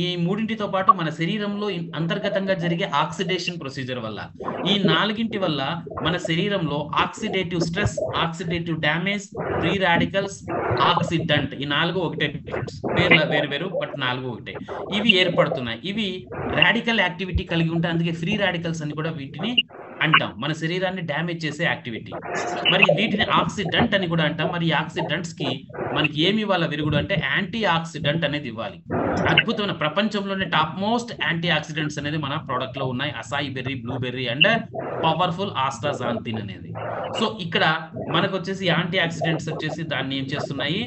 ఈ మూడింటితో పాటు మన శరీరంలో అంతర్గతంగా జరిగే ఆక్సిడేషన్ ప్రొసీజర్ వల్ల, ఈ 4 వల్ల మన శరీరంలో oxidative stress, oxidative damage, free radicals, oxidant. ఈ 4 ఒకటే డిఫరెన్స్, పేర్ల వేరు బట్ 4 ఒకటే. ఇవి ఏర్పడుతున్నాయి. ఇవి రాడికల్ యాక్టివిటీ కలిగి ఉంటాయి. అందుకే ఫ్రీ రాడికల్స్ అని కూడా వీటిని అంటాం. మన శరీరాన్ని డ్యామేజ్ చేసే యాక్టివిటీ. మరి వీటిని ఆక్సిడెంట్ అని కూడా అంటాం. మరి ఈ ఆక్సిడెంట్స్ కి మనకి ఏమి ఇవ్వాలి విరుగుడు అంటే యాంటీ ఆక్సిడెంట్ అనేది ఇవ్వాలి. అద్భుతమైన ప్రపంచంలోనే టాప్ మోస్ట్ యాంటీ ఆక్సిడెంట్స్ అనేది మన ప్రోడక్ట్ లో ఉన్నాయి. అసాయి బెర్రీ, బ్లూబెర్రీ అండ్ పవర్ఫుల్ ఆస్ట్రాజాంతిన్ అనేది. సో ఇక్కడ మనకు వచ్చేసి యాంటీ ఆక్సిడెంట్స్ వచ్చేసి దాన్ని ఏం చేస్తున్నాయి,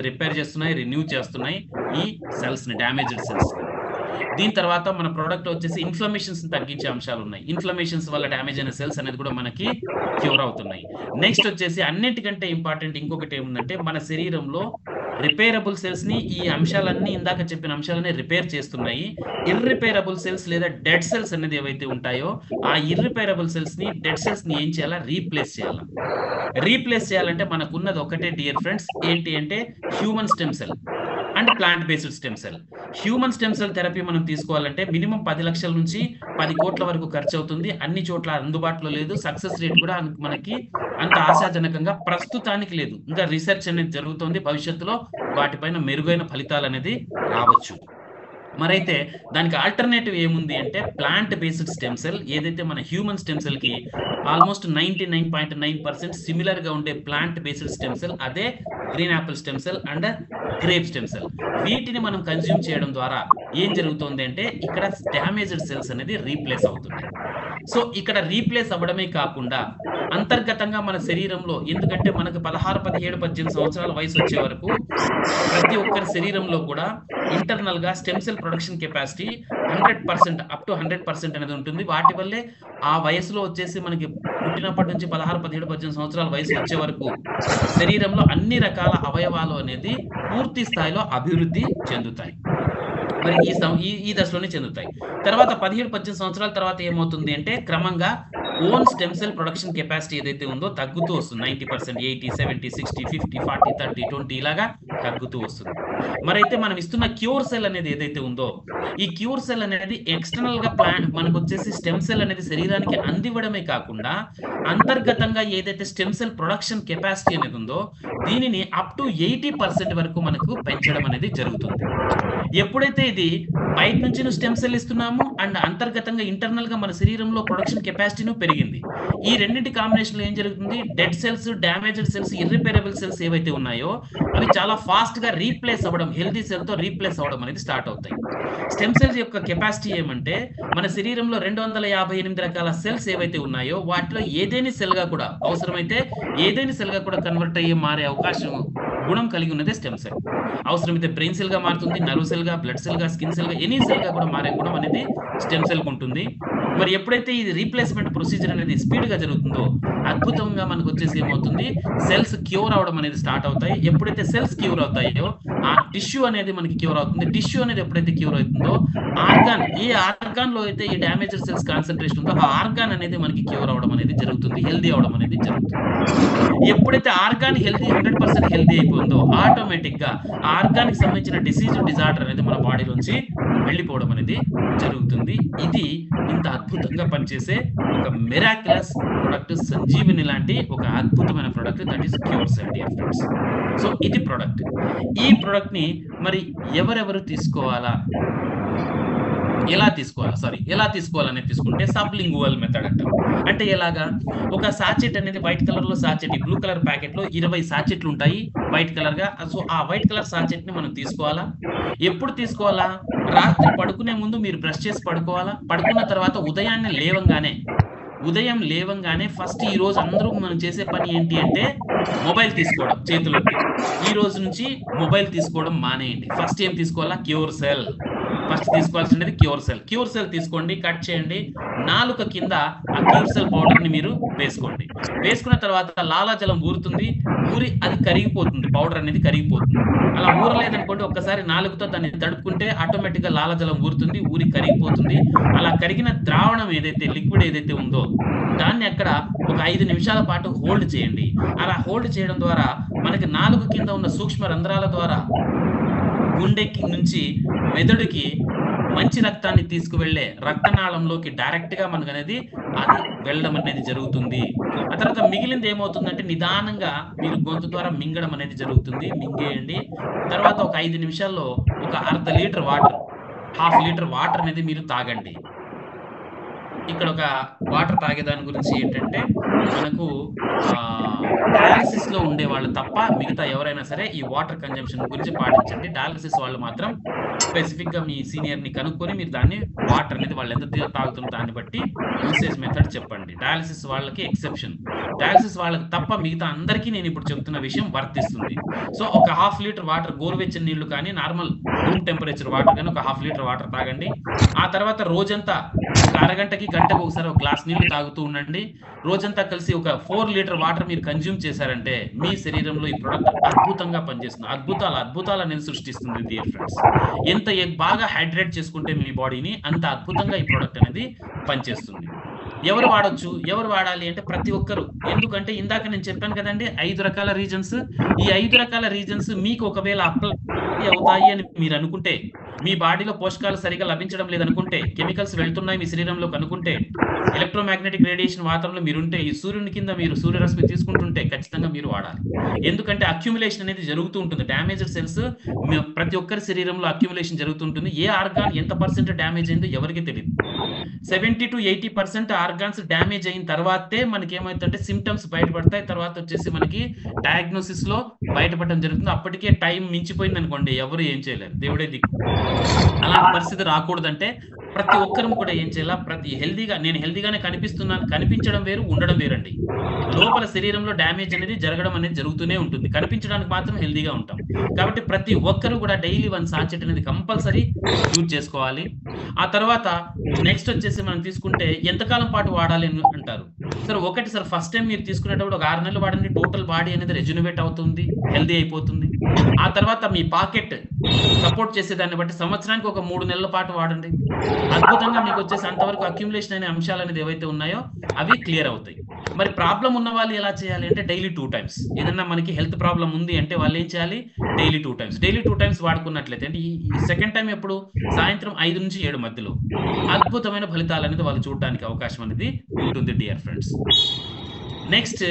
రిపేర్ చేస్తున్నాయి, రెన్యూ చేస్తున్నాయి ఈ సెల్స్ ని, డ్యామేజ్డ్ సెల్స్. దీని తర్వాత మన ప్రోడక్ట్ వచ్చేసి ఇన్ఫ్లమేషన్స్ తగ్గించే అంశాలు ఉన్నాయి. ఇన్ఫ్లమేషన్స్ వల్ల డ్యామేజ్ అయిన సెల్స్ అనేది కూడా మనకి క్యూర్ అవుతున్నాయి. నెక్స్ట్ వచ్చేసి అన్నిటికంటే ఇంపార్టెంట్ ఇంకొకటి ఏముందంటే మన శరీరంలో రిపేరబుల్ సెల్స్ ని, ఈ అంశాలన్నీ ఇందాక చెప్పిన అంశాలన్నీ రిపేర్ చేస్తున్నాయి. ఇర్రిపేరబుల్ సెల్స్ లేదా డెడ్ సెల్స్ అనేది ఏవైతే ఉంటాయో ఆ ఇర్రిపేరబుల్ సెల్స్ ని, డెడ్ సెల్స్ ని ఏం చేయాలా, రీప్లేస్ చేయాలా. రీప్లేస్ చేయాలంటే మనకున్నది ఒకటే డియర్ ఫ్రెండ్స్, ఏంటి అంటే human stem cell and plant based stem cell. Human stem cell therapy మనం తీసుకోవాలంటే మినిమం 10 లక్షల నుంచి 10 కోట్ల వరకు ఖర్చు అవుతుంది. అన్ని చోట్ల అందుబాటులో లేదు. సక్సెస్ రేట్ కూడా మనకి అంత ఆశాజనకంగా ప్రస్తుతానికి లేదు. ఇంకా రీసెర్చ్ అనేది జరుగుతుంది. భవిష్యత్తులో వాటిపైన మెరుగైన ఫలితాలు అనేది రావచ్చు. మరైతే దానికి ఆల్టర్నేటివ్ ఏముంది అంటే ప్లాంట్ బేస్డ్ స్టెమ్ సెల్. ఏదైతే మన హ్యూమన్ స్టెమ్ సెల్ కి ఆల్మోస్ట్ 99.9% సిమిలర్ గా ఉండే ప్లాంట్ బేస్డ్ స్టెమ్ సెల్, అదే green apple stem cell and grape stem cell. వీటిని మనం కన్జ్యూమ్ చేయడం ద్వారా ఏం జరుగుతుంది అంటే ఇక్కడ డ్యామేజ్డ్ సెల్స్ అనేది రీప్లేస్ అవుతుంది. సో ఇక్కడ రీప్లేస్ అవ్వడమే కాకుండా అంతర్గతంగా మన శరీరంలో, ఎందుకంటే మనకు 16, 17, 18 సంవత్సరాల వయసు వచ్చే వరకు ప్రతి ఒక్కరి శరీరంలో కూడా ఇంటర్నల్ గా stem cell production capacity 100% up to 100% అనేది ఉంటుంది. వాటి వల్లే ఆ వయసులో వచ్చేసి మనకి పుట్టినప్పటి నుంచి 16, 17, 18 సంవత్సరాల వయసు వచ్చే వరకు శరీరంలో అన్ని రకాల అవయవాలు అనేది పూర్తి స్థాయిలో అభివృద్ధి చెందుతాయి. మరి ఈ దశలోనే చెందుతాయి. తర్వాత 17, 18 సంవత్సరాల తర్వాత ఏమవుతుంది అంటే క్రమంగా own stem cell production capacity ఏదైతే ఉందో తగ్గుతూ వస్తుంది. 90%, 80, 70, 60, 50, 40, 30, 20 ఇలాగా తగ్గుతూ వస్తుంది. మరైతే మనం ఇస్తున్న క్యూర్ సెల్ అనేది ఏదైతే ఉందో ఈ క్యూర్ సెల్ అనేది ఎక్స్టర్నల్ గా ప్లాంట్ మనకు వచ్చేసి స్టెమ్ సెల్ అనేది శరీరానికి అందివ్వడమే కాకుండా అంతర్గతంగా ఏదైతే స్టెమ్ సెల్ ప్రొడక్షన్ కెపాసిటీ అనేది ఉందో దీనిని అప్ టు 80% వరకు మనకు పెంచడం అనేది జరుగుతుంది. ఎప్పుడైతే ఇది బయట నుంచి స్టెమ్ సెల్ ఇస్తున్నాము అండ్ అంతర్గతంగా ఇంటర్నల్ గా మన శరీరంలో ప్రొడక్షన్ కెపాసిటీను పెరిగింది. ఈ రెండింటి కాంబినేషన్ లో ఏం జరుగుతుంది, dead cells, damaged cells, irreparable cells ఏవైతే ఉన్నాయో అవి చాలా ఫాస్ట్ గా రీప్లేస్ అవ్వడం, హెల్తీ సెల్ తో రీప్లేస్ అవ్వడం అనేది స్టార్ట్ అవుతాయి. స్టెమ్ సెల్స్ యొక్క కెపాసిటీ ఏమంటే మన శరీరంలో 258 రకాల సెల్స్ ఏవైతే ఉన్నాయో వాటిలో ఏదేని సెల్ గా కూడా అవసరమైతే ఏదేని సెల్ గా కూడా కన్వర్ట్ అయ్యి మారే అవకాశం గుణం కలిగి ఉన్నదే స్టెమ్ సెల్. అవసరమైతే బ్రెయిన్ సెల్ గా మారుతుంది, నర్వ్ సెల్ గా, బ్లడ్ సెల్ గా, స్కిన్ సెల్ గా, ఎనీ సెల్ గా కూడా మారే గుణం అనేది స్టెమ్ సెల్ కు ఉంటుంది. మరి ఎప్పుడైతే ఇది రీప్లేస్మెంట్ ప్రొసీజర్ అనేది స్పీడ్ గా జరుగుతుందో అద్భుతంగా మనకు వచ్చేసి ఏమవుతుంది, సెల్స్ క్యూర్ అవడం అనేది స్టార్ట్ అవుతాయి. ఎప్పుడైతే సెల్స్ క్యూర్ అవుతాయో ఆ టిష్యూ అనేది మనకి క్యూర్ అవుతుంది. టిష్యూ అనేది ఎప్పుడైతే క్యూర్ అవుతుందో ఆర్గాన్, ఏ ఆర్గాన్ లో అయితే ఈ డ్యామేజ్డ్ సెల్స్ కాన్సన్ట్రేషన్ ఉందో ఆ ఆర్గాన్ అనేది మనకి క్యూర్ అవడం అనేది జరుగుతుంది, హెల్దీ అవడం అనేది జరుగుతుంది. ఎప్పుడైతే ఆర్గాన్ హెల్దీ 100% హెల్దీ అయిపోయిందో ఆటోమేటిక్ గా ఆర్గాన్ కి సంబంధించిన డిసీజ్, డిజార్డర్ అనేది మన బాడీలోంచి వెళ్ళిపోవడం అనేది జరుగుతుంది. ఇది ఇంత అద్భుతంగా పనిచేసే ఒక మిరాక్యులస్ ప్రొడక్ట్, సంజీవిని లాంటి ఒక అద్భుతమైన product, that is cure cell dear friends. So ఇది ప్రొడక్ట్. ఈ ప్రొడక్ట్ ని మరి ఎవరెవరు తీసుకోవాలా, ఎలా తీసుకోవాలనేది తీసుకుంటే సబ్లింగువల్ మెథడ్ అంటాం. అంటే ఎలాగా, ఒక సాచెట్ అనేది వైట్ కలర్ లో సాచెట్, బ్లూ కలర్ ప్యాకెట్ లో 20 సాచెట్లు ఉంటాయి వైట్ కలర్ గా. సో ఆ వైట్ కలర్ సాచెట్ ని మనం తీసుకోవాలా. ఎప్పుడు తీసుకోవాలా, రాత్రి పడుకునే ముందు మీరు బ్రష్ చేసి పడుకోవాలా. పడుకున్న తర్వాత ఉదయం లేవంగానే ఫస్ట్ ఈ రోజు అందరూ మనం చేసే పని ఏంటి అంటే మొబైల్ తీసుకోవడం చేతిలోకి. ఈ రోజు నుంచి మొబైల్ తీసుకోవడం మానేయండి. ఫస్ట్ ఏం తీసుకోవాలా, క్యూర్ సెల్. ఫస్ట్ తీసుకోవాల్సినది క్యూర్ సెల్. క్యూర్ సెల్ తీసుకోండి, కట్ చేయండి, నాలుక కింద ఆ క్యూర్ సెల్ పౌడర్ ని మీరు వేసుకోండి. వేసుకున్న తర్వాత లాలాజలం ఊరుతుంది, ఊరి అది కరిగిపోతుంది, పౌడర్ అనేది కరిగిపోతుంది. అలా ఊరలేదనుకోండి ఒక్కసారి నాలుగుతో దాన్ని తడుపుకుంటే ఆటోమేటిక్ గా లాలాజలం ఊరుతుంది, ఊరి కరిగిపోతుంది. అలా కరిగిన ద్రావణం ఏదైతే లిక్విడ్ ఏదైతే ఉందో దాన్ని అక్కడ ఒక 5 నిమిషాల పాటు హోల్డ్ చేయండి. అలా హోల్డ్ చేయడం ద్వారా మనకి నాలుగు కింద ఉన్న సూక్ష్మ రంధ్రాల ద్వారా గుండెకి నుంచి మెదడుకి మంచి రక్తాన్ని తీసుకువెళ్లే రక్తనాళంలోకి డైరెక్ట్ గా మనకు అనేది అది వెళ్ళడం అనేది జరుగుతుంది. ఆ తర్వాత మిగిలింది ఏమవుతుందంటే నిదానంగా మీరు గొంతు ద్వారా మింగడం అనేది జరుగుతుంది. మింగేయండి. తర్వాత ఒక 5 నిమిషాల్లో ఒక అర్ధ litre water, half litre water అనేది మీరు తాగండి. ఇక్కడ ఒక వాటర్ తాగేదాని గురించి ఏంటంటే మనకు డయాలసిస్ లో ఉండే వాళ్ళు తప్ప మిగతా ఎవరైనా సరే ఈ వాటర్ కన్జంప్షన్ గురించి పాటించండి. డయాలసిస్ వాళ్ళు మాత్రం స్పెసిఫిక్ గా మీ సీనియర్ ని కనుక్కొని మీరు దాన్ని వాటర్ అనేది వాళ్ళు ఎంత తాగుతున్న దాన్ని బట్టి యూసేజ్ మెథడ్ చెప్పండి. డయాలసిస్ వాళ్ళకి ఎక్సెప్షన్. డయాలసిస్ వాళ్ళకి తప్ప మిగతా అందరికీ నేను ఇప్పుడు చెప్తున్న విషయం వర్తిస్తుంది. సో ఒక హాఫ్ లీటర్ వాటర్, గోరువెచ్చని నీళ్లు కానీ నార్మల్ రూమ్ టెంపరేచర్ వాటర్ కానీ ఒక హాఫ్ లీటర్ వాటర్ తాగండి. ఆ తర్వాత రోజంతా ఒక అరగంటకి గంటకు ఒకసారి ఒక గ్లాస్ నీళ్లు తాగుతూ ఉండండి. రోజంతా కలిసి ఒక 4 లీటర్ వాటర్ మీరు కన్జ్యూమ్ చేశారంటే మీ శరీరంలో ఈ ప్రొడక్ట్ అద్భుతంగా పనిచేస్తుంది. అద్భుతాలు అనేది సృష్టిస్తుంది డియర్ ఫ్రెండ్స్. ఎంత బాగా హైడ్రేట్ చేసుకుంటే మీ బాడీని అంత అద్భుతంగా ఈ ప్రోడక్ట్ అనేది పనిచేస్తుంది. ఎవరు వాడొచ్చు, ఎవరు వాడాలి అంటే ప్రతి ఒక్కరు. ఎందుకంటే ఇందాక నేను చెప్పాను కదండి 5 రకాల రీజన్స్. ఈ 5 రకాల రీజన్స్ మీకు ఒకవేళ అప్లై అవుతాయి అని మీరు అనుకుంటే, మీ బాడీలో పోషకాలు సరిగా లభించడం లేదనుకుంటే, కెమికల్స్ వెళ్తున్నాయి మీ శరీరంలోకి అనుకుంటే, ఎలక్ట్రోమాగ్నెటిక్ రేడియేషన్ వాతావరణంలో మీరుంటే, ఈ సూర్యుని కింద మీరు సూర్యరశ్మి తీసుకుంటుంటే ఖచ్చితంగా మీరు వాడాలి. ఎందుకంటే అక్యుములేషన్ అనేది జరుగుతూ ఉంటుంది. డ్యామేజ్డ్ సెల్స్ ప్రతి ఒక్కరి శరీరంలో అక్యుములేషన్ జరుగుతుంటుంది. ఏ ఆర్గాన్ ఎంత పర్సెంట్ డ్యామేజ్ అయిందో ఎవరికి తెలియదు. 70 to 80% ఆర్గాన్స్ డ్యామేజ్ అయిన తర్వాతే మనకి ఏమైతుందంటే సిమ్టమ్స్ బయటపడతాయి. తర్వాత వచ్చేసి మనకి డయాగ్నోసిస్ లో బయటపడడం జరుగుతుంది. అప్పటికే టైం మించిపోయింది అనుకోండి, ఎవరు ఏం చేయలేరు, దేవుడే దిక్కు. అలాంటి పరిస్థితి రాకూడదంటే ప్రతి ఒక్కరు కూడా ఏం చేయాలా, నేను హెల్దీగానే కనిపించడం వేరు, ఉండడం వేరండి. లోపల శరీరంలో డ్యామేజ్ అనేది జరగడం అనేది జరుగుతూనే ఉంటుంది. కనిపించడానికి మాత్రం హెల్దీగా ఉంటాం. కాబట్టి ప్రతి ఒక్కరు కూడా డైలీ 1 సాచెట్ అనేది కంపల్సరీ యూజ్ చేసుకోవాలి. ఆ తర్వాత నెక్స్ట్ వచ్చేసి మనం తీసుకుంటే ఎంతకాలం పాటు వాడాలి అంటారు. సార్ ఫస్ట్ టైం మీరు తీసుకునేటప్పుడు ఒక 6 నెలలు వాడండి. టోటల్ బాడీ అనేది రెజ్యునేట్ అవుతుంది, హెల్దీ అయిపోతుంది. ఆ తర్వాత మీ పాకెట్ సపోర్ట్ చేసే దాన్ని బట్టి సంవత్సరానికి ఒక 3 నెలల పాటు వాడండి. అద్భుతంగా మీకు వచ్చేసి అంతవరకు అక్యుములేషన్ అనే అంశాలు అనేది ఏవైతే ఉన్నాయో అవి క్లియర్ అవుతాయి. మరి ప్రాబ్లం ఉన్న వాళ్ళు ఎలా చేయాలి అంటే డైలీ 2 టైమ్స్. ఏదన్నా మనకి హెల్త్ ప్రాబ్లం ఉంది అంటే వాళ్ళు ఏం చేయాలి, డైలీ 2 టైమ్స్ వాడుకున్నట్లయితే అంటే ఈ సెకండ్ టైం ఎప్పుడు, సాయంత్రం 5 నుంచి 7 మధ్యలో అద్భుతమైన ఫలితాలు అనేది వాళ్ళు చూడడానికి అవకాశం అనేది ఉంటుంది డియర్ ఫ్రెండ్స్. నెక్స్ట్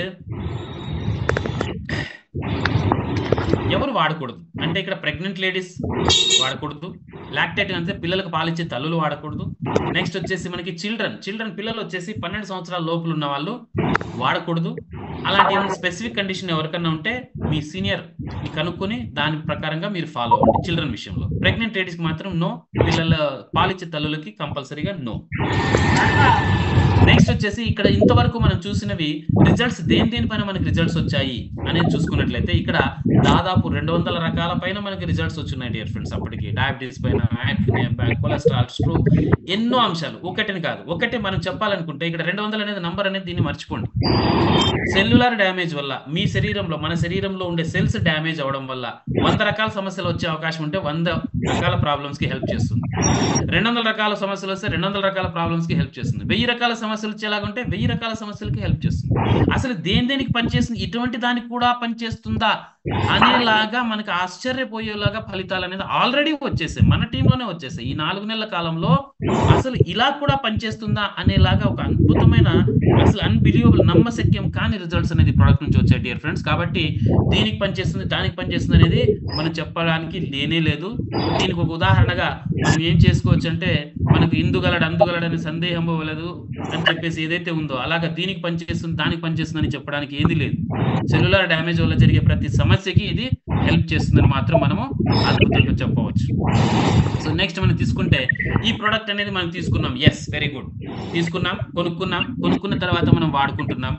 ఎవరు వాడకూడదు అంటే ఇక్కడ ప్రెగ్నెంట్ లేడీస్ వాడకూడదు. లాక్టేట్ అంటే పిల్లలకు పాలిచ్చే తల్లులు వాడకూడదు. నెక్స్ట్ వచ్చేసి మనకి చిల్డ్రన్ పిల్లలు వచ్చేసి 12 సంవత్సరాల లోపల ఉన్న వాళ్ళు వాడకూడదు. అలాంటి ఏమైనా స్పెసిఫిక్ కండిషన్ ఎవరికన్నా ఉంటే మీ సీనియర్ కనుక్కొని దాని ప్రకారంగా మీరు ఫాలో అవ్వండి చిల్డ్రన్ విషయంలో. ప్రెగ్నెంట్ లేడీస్కి మాత్రం నో, పిల్లల పాలిచ్చే తల్లులకి కంపల్సరీగా నో. నెక్స్ట్ వచ్చేసి ఇక్కడ ఇంతవరకు మనం చూసినవి రిజల్ట్స్ దేనిపైన మనకి రిజల్ట్స్ వచ్చాయి అనేది చూసుకున్నట్లయితే ఇక్కడ దాదాపు 200 రకాల పైన మనకి రిజల్ట్స్ వచ్చున్నాయి డియర్ ఫ్రెండ్స్. అప్పటికి డయాబెటీస్ పైన, కొలెస్ట్రాల్, స్ట్రోక్, ఎన్నో అంశాలు. ఒకటిని కాదు, ఒకటే మనం చెప్పాలనుకుంటే ఇక్కడ 200 అనేది నంబర్ అనేది దీన్ని మర్చిపోండి. సెల్యులార్ డ్యామేజ్ వల్ల మీ శరీరంలో, మన శరీరంలో ఉండే సెల్స్ డ్యామేజ్ అవడం వల్ల 100 రకాల సమస్యలు వచ్చే అవకాశం ఉంటే 100 రకాల ప్రాబ్లమ్స్ కి హెల్ప్ చేస్తుంది. 200 రకాల సమస్యలు వస్తే 200 రకాల ప్రాబ్లమ్స్ కి హెల్ప్ చేస్తుంది. 1000 రకాల సమస్యలు వచ్చేలాగుంటే 1000 రకాల సమస్యలకి హెల్ప్ చేస్తుంది. అసలు దేనికి పనిచేస్తుంది, ఇటువంటి దానికి కూడా పనిచేస్తుందా అనేలాగా మనకి ఆశ్చర్యపోయేలాగా ఫలితాలు అనేది ఆల్రెడీ వచ్చేసాయి, మన టీంలోనే వచ్చేసాయి. ఈ 4 నెలల కాలంలో అసలు ఇలా కూడా పనిచేస్తుందా అనేలాగా ఒక అద్భుతమైన, అసలు అన్బిలీవబుల్, నమ్మశక్యం కాని రిజల్ట్స్ అనేది ప్రోడక్ట్ నుంచి వచ్చాయి డియర్ ఫ్రెండ్స్. కాబట్టి దీనికి పనిచేస్తుంది, దానికి పనిచేస్తుంది అనేది మనం చెప్పడానికి లేనే లేదు. దీనికి ఒక ఉదాహరణగా మనం ఏం చేసుకోవచ్చు అంటే, మనకు ఇందుగలడు అందుగలడని సందేహం లేదు అని చెప్పేసి ఏదైతే ఉందో అలాగా దీనికి పనిచేస్తుంది, దానికి పనిచేస్తుంది అని చెప్పడానికి ఏది లేదు. సెల్యులార్ డ్యామేజ్ వల్ల జరిగే ప్రతి సమస్యకి ఇది హెల్ప్ చేస్తుందని మాత్రం మనము అద్భుతంగా చెప్పవచ్చు. సో నెక్స్ట్ మనం తీసుకుంటే ఈ ప్రోడక్ట్ అనేది మనం తీసుకున్నాం, ఎస్ వెరీ గుడ్, తీసుకున్నాం, కొనుక్కున్న తర్వాత మనం వాడుకుంటున్నాం.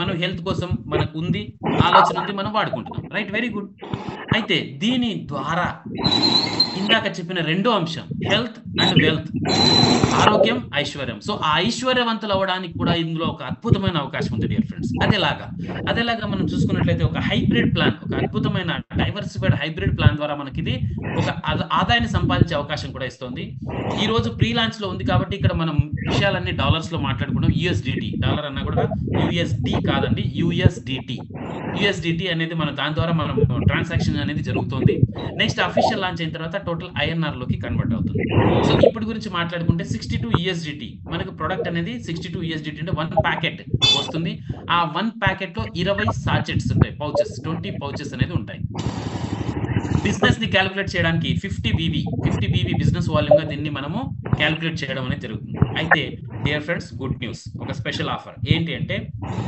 మనం హెల్త్ కోసం మనకు ఉంది, ఆలోచన ఉంది, మనం వాడుకుంటున్నాం, రైట్, వెరీ గుడ్. అయితే దీని ద్వారా ఇందాక చెప్పిన రెండో అంశం హెల్త్ అండ్ వెల్త్, ఆరోగ్యం, ఐశ్వర్యం. సో ఆ ఐశ్వర్యవంతులు అవ్వడానికి కూడా ఇందులో ఒక అద్భుతమైన అవకాశం ఉంది డియర్ ఫ్రెండ్స్. అదేలాగా మనం చూసుకున్నట్లయితే ఒక హైబ్రిడ్ ప్లాన్, ఒక అద్భుతమైన డైవర్సిఫైడ్ హైబ్రిడ్ ప్లాన్ ద్వారా మనకి ఇది ఒక ఆదాయాన్ని సంపాదించే అవకాశం కూడా ఇస్తుంది. ఈ రోజు ప్రీ లాంచ్ లో ఉంది కాబట్టి ఇక్కడ మనం విషయాలన్నీ డాలర్స్ లో మాట్లాడుకున్నాం. యుఎస్డిటి, డాలర్ అన్నా కూడా యుఎస్డి కాదండి, యుఎస్డిటి. USDT అనేది మనం దాని ద్వారా మనం ట్రాన్సాక్షన్ అనేది జరుగుతుంది. నెక్స్ట్ అఫీషియల్ లాంచ్ అయిన తర్వాత టోటల్ INR లోకి కన్వర్ట్ అవుతుంది. సో ఇప్పుడు గురించి మాట్లాడుకుంటే 62 USDT మనకు ప్రొడక్ట్ అనేది 62 USDT అంటే 1 ప్యాకెట్ వస్తుంది. ఆ 1 ప్యాకెట్ లో 20 సాచెట్స్ ఉంటాయి, పౌచెస్ 20 పౌచెస్ అనేది ఉంటాయి. బిజినెస్ ని క్యాలిక్యులేట్ చేయడానికి 50 BV బిజినెస్ వాల్యూమ్ గా దీన్ని మనము క్యాలిక్యులేట్ చేయడం అనేది జరుగుతుంది. అయితే డియర్ ఫ్రెండ్స్, గుడ్ న్యూస్, ఒక స్పెషల్ ఆఫర్ ఏంటి అంటే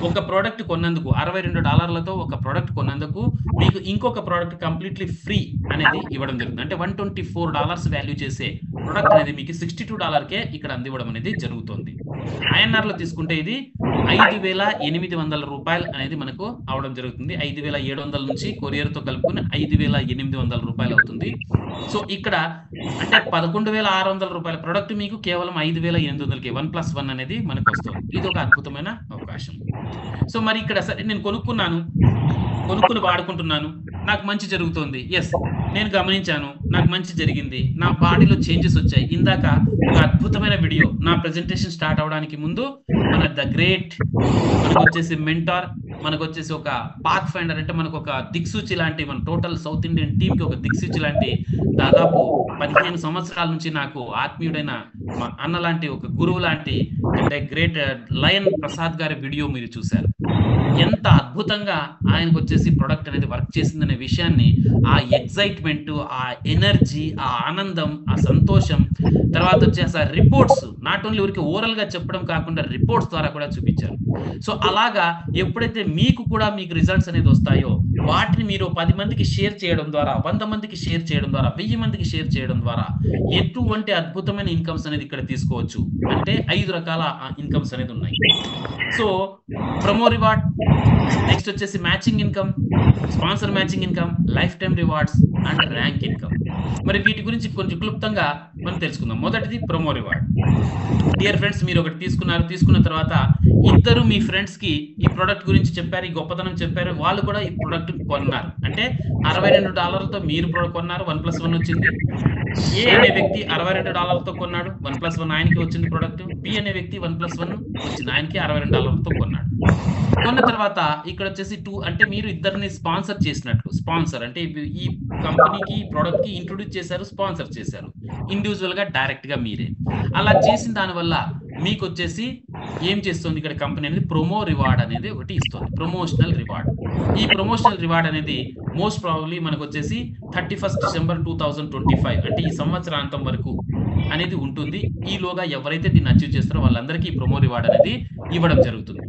ఒక ప్రోడక్ట్ కొన్నందుకు $62 ఒక ప్రోడక్ట్ కొన్నందుకు మీకు ఇంకొక ప్రోడక్ట్ కంప్లీట్లీ ఫ్రీ అనేది ఇవ్వడం జరుగుతుంది. అంటే $124 వాల్యూ చేసే ప్రోడక్ట్ అనేది మీకు $62కే ఇక్కడ అందివ్వడం అనేది జరుగుతుంది. INR లో తీసుకుంటే ఇది $5,800 అనేది మనకు అవడం జరుగుతుంది. 5,700 నుంచి కొరియర్ తో కలుపుకుని $5,800 అవుతుంది. సో ఇక్కడ అంటే $11,600 ప్రొడక్ట్ మీకు కేవలం 5,800కి 1+1 అనేది మనకు వస్తుంది. ఇది ఒక అద్భుతమైన అవకాశం. సో మరి ఇక్కడ సరే నేను కొనుక్కుని వాడుకుంటున్నాను, నాకు మంచి జరుగుతుంది. ఎస్, నేను గమనించాను, నాకు మంచి జరిగింది, నా బాడీలో చేంజెస్ వచ్చాయి. ఇందాక ఒక అద్భుతమైన వీడియో నా ప్రెజెంటేషన్ స్టార్ట్ అవడానికి ముందు మన ద గ్రేట్ మనకు వచ్చేసి మెంటార్, మనకు వచ్చేసి ఒక పాత్ ఫైండర్, అంటే మనకు ఒక దిక్సూచి లాంటి, మన టోటల్ సౌత్ ఇండియన్ టీమ్ కి ఒక దిక్సూచి లాంటి, దాదాపు 15 సంవత్సరాల నుంచి నాకు ఆత్మీయుడైన మా అన్న లాంటి ఒక గురువు లాంటి అంటే గ్రేట్ లయన్ ప్రసాద్ గారి వీడియో మీరు చూశారు. ఎంత అద్భుతంగా ఆయనకు వచ్చేసి ప్రొడక్ట్ అనేది వర్క్ చేసిందనే విషయాన్ని, ఆ ఎగ్జైట్మెంట్, ఆ ఎనర్జీ, ఆ ఆనందం, ఆ సంతోషం, తర్వాత వచ్చేసి ఆ రిపోర్ట్స్, నాట్ ఓన్లీ ఊరికి ఓరల్ గా చెప్పడం కాకుండా రిపోర్ట్స్ ద్వారా కూడా చూపించారు. సో అలాగా ఎప్పుడైతే మీకు రిజల్ట్స్ అనేది వస్తాయో వాటిని మీరు 10 మందికి షేర్ చేయడం ద్వారా, 100 మందికి షేర్ చేయడం ద్వారా, 1000 మందికి షేర్ చేయడం ద్వారా ఎటువంటి అద్భుతమైన ఇన్కమ్స్ అనేది ఇక్కడ తీసుకోవచ్చు. అంటే 5 రకాల ఇన్కమ్స్ అనేది ఉన్నాయి. సో ప్రమో రివార్డ్, నెక్స్ట్ వచ్చేసి matching income, sponsor matching income, life time rewards and rank income. మరి వీటి గురించి కొంచెం క్లుప్తంగా మనం తెలుసుకుందాం. మొదటిది ప్రమో రివార్డ్. డియర్ ఫ్రెండ్స్, మీరు ఒకటి తీసుకున్న తర్వాత ఇద్దరు మీ ఫ్రెండ్స్ కి ఈ ప్రొడక్ట్ గురించి చెప్పారు, ఈ గొప్పతనం చెప్పారు, వాళ్ళు కూడా ఈ ప్రొడక్ట్ కొన్నారు. అంటే $62తో మీరు కొన్నారు, 1+1 వచ్చింది. ఏ అనే వ్యక్తి $62తో కొన్నాడు, 1+1 ఆయనకి వచ్చింది ప్రొడక్ట్. బి అనే వ్యక్తి 1+1 వచ్చింది, ఆయనకి $62తో కొన్నాడు. కొన్న తర్వాత ఇక్కడ వచ్చేసి 2 అంటే మీరు ఇద్దరిని స్పాన్సర్ చేసినట్లు. స్పాన్సర్ అంటే ఈ కంపెనీకి, ఈ ప్రొడక్ట్ కి ఇంట్రొడ్యూస్ చేశారు, స్పాన్సర్ చేశారు ఇండివిజువల్ గా, డైరెక్ట్ గా మీరే. అలా చేసిన దాని వల్ల మీకు వచ్చేసి ఏం చేస్తుంది ఇక్కడ కంపెనీ అనేది, ప్రొమో రివార్డ్ అనేది ఒకటి ఇస్తుంది, ప్రమోషనల్ రివార్డ్. ఈ ప్రమోషనల్ రివార్డ్ అనేది మోస్ట్ ప్రాబబ్లీ మనకు వచ్చేసి 31 డిసెంబర్ 2025 అంటే ఈ సంవత్సరాంతం వరకు అనేది ఉంటుంది. ఈలోగా ఎవరైతే దీన్ని అచీవ్ చేస్తారో వాళ్ళందరికీ ఈ ప్రొమో రివార్డ్ అనేది ఇవ్వడం జరుగుతుంది.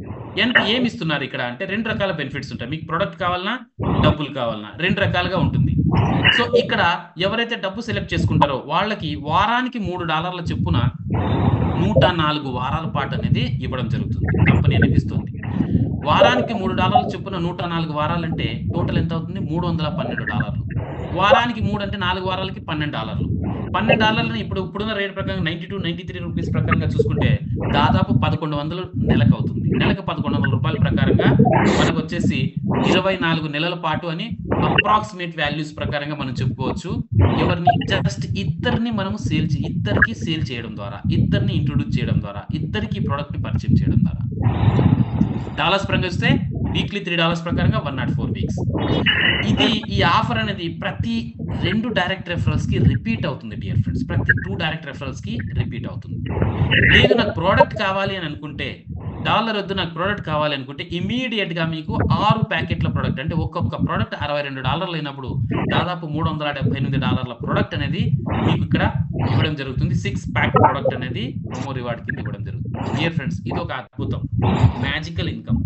ఏమి ఇస్తున్నారు ఇక్కడ అంటే 2 రకాల బెనిఫిట్స్ ఉంటాయి. మీకు ప్రొడక్ట్ కావాలన్నా, డబ్బులు కావాలన్నా, 2 రకాలుగా ఉంటుంది. సో ఇక్కడ ఎవరైతే డబ్బు సెలెక్ట్ చేసుకుంటారో వాళ్ళకి వారానికి $3 చొప్పున 104 వారాల పాటు అనేది ఇవ్వడం జరుగుతుంది, కంపెనీ అనేది ఇస్తుంది. వారానికి $3 చొప్పున 104 వారాలంటే టోటల్ ఎంత అవుతుంది, $312. వారానికి 3 అంటే 4 వారాలకి $12. $12 ఇప్పుడున్న రేట్ ప్రకారం 92-93 రూపీస్ ప్రకారంగా చూసుకుంటే దాదాపు 1100 నెలకు అవుతుంది. నెలకు $1100 ప్రకారంగా మనకు వచ్చేసి 24 నెలల పాటు అని అప్రాక్సిమేట్ వాల్యూస్ ప్రకారంగా మనం చెప్పుకోవచ్చు. ఎవరిని జస్ట్ ఇద్దరిని మనము ఇద్దరికి సేల్ చేయడం ద్వారా, ఇద్దరిని ఇంట్రొడ్యూస్ చేయడం ద్వారా, ఇద్దరికి ప్రొడక్ట్ ని పరిచయం చేయడం ద్వారా. డాలర్స్ పరంగా వస్తే వీక్లీ $3 ప్రకారంగా 104 వీక్స్. ఈ ఆఫర్ అనేది ప్రతి 2 డైరెక్ట్ రెఫరల్స్ కి రిపీట్ అవుతుంది డియర్ ఫ్రెండ్స్. ప్రతి 2 డైరెక్ట్ రెఫరల్స్ కి రిపీట్ అవుతుంది. లేదు నాకు ప్రోడక్ట్ కావాలి అని అనుకుంటే, డాలర్ వద్దు నాకు ప్రోడక్ట్ కావాలి అనుకుంటే ఇమీడియట్ గా మీకు 6 ప్యాకెట్ల ప్రోడక్ట్, అంటే ఒక్కొక్క ప్రోడక్ట్ $62 అయినప్పుడు దాదాపు $378 ప్రోడక్ట్ అనేది మీకు ఇక్కడ ఇవ్వడం జరుగుతుంది. 6 ప్యాక్ ప్రోడక్ట్ అనేది ప్రొమో రివార్డ్ కింద ఇవ్వడం జరుగుతుంది. డియర్ ఫ్రెండ్స్, ఇది ఒక అద్భుతం మ్యాజికల్ ఇన్కమ్.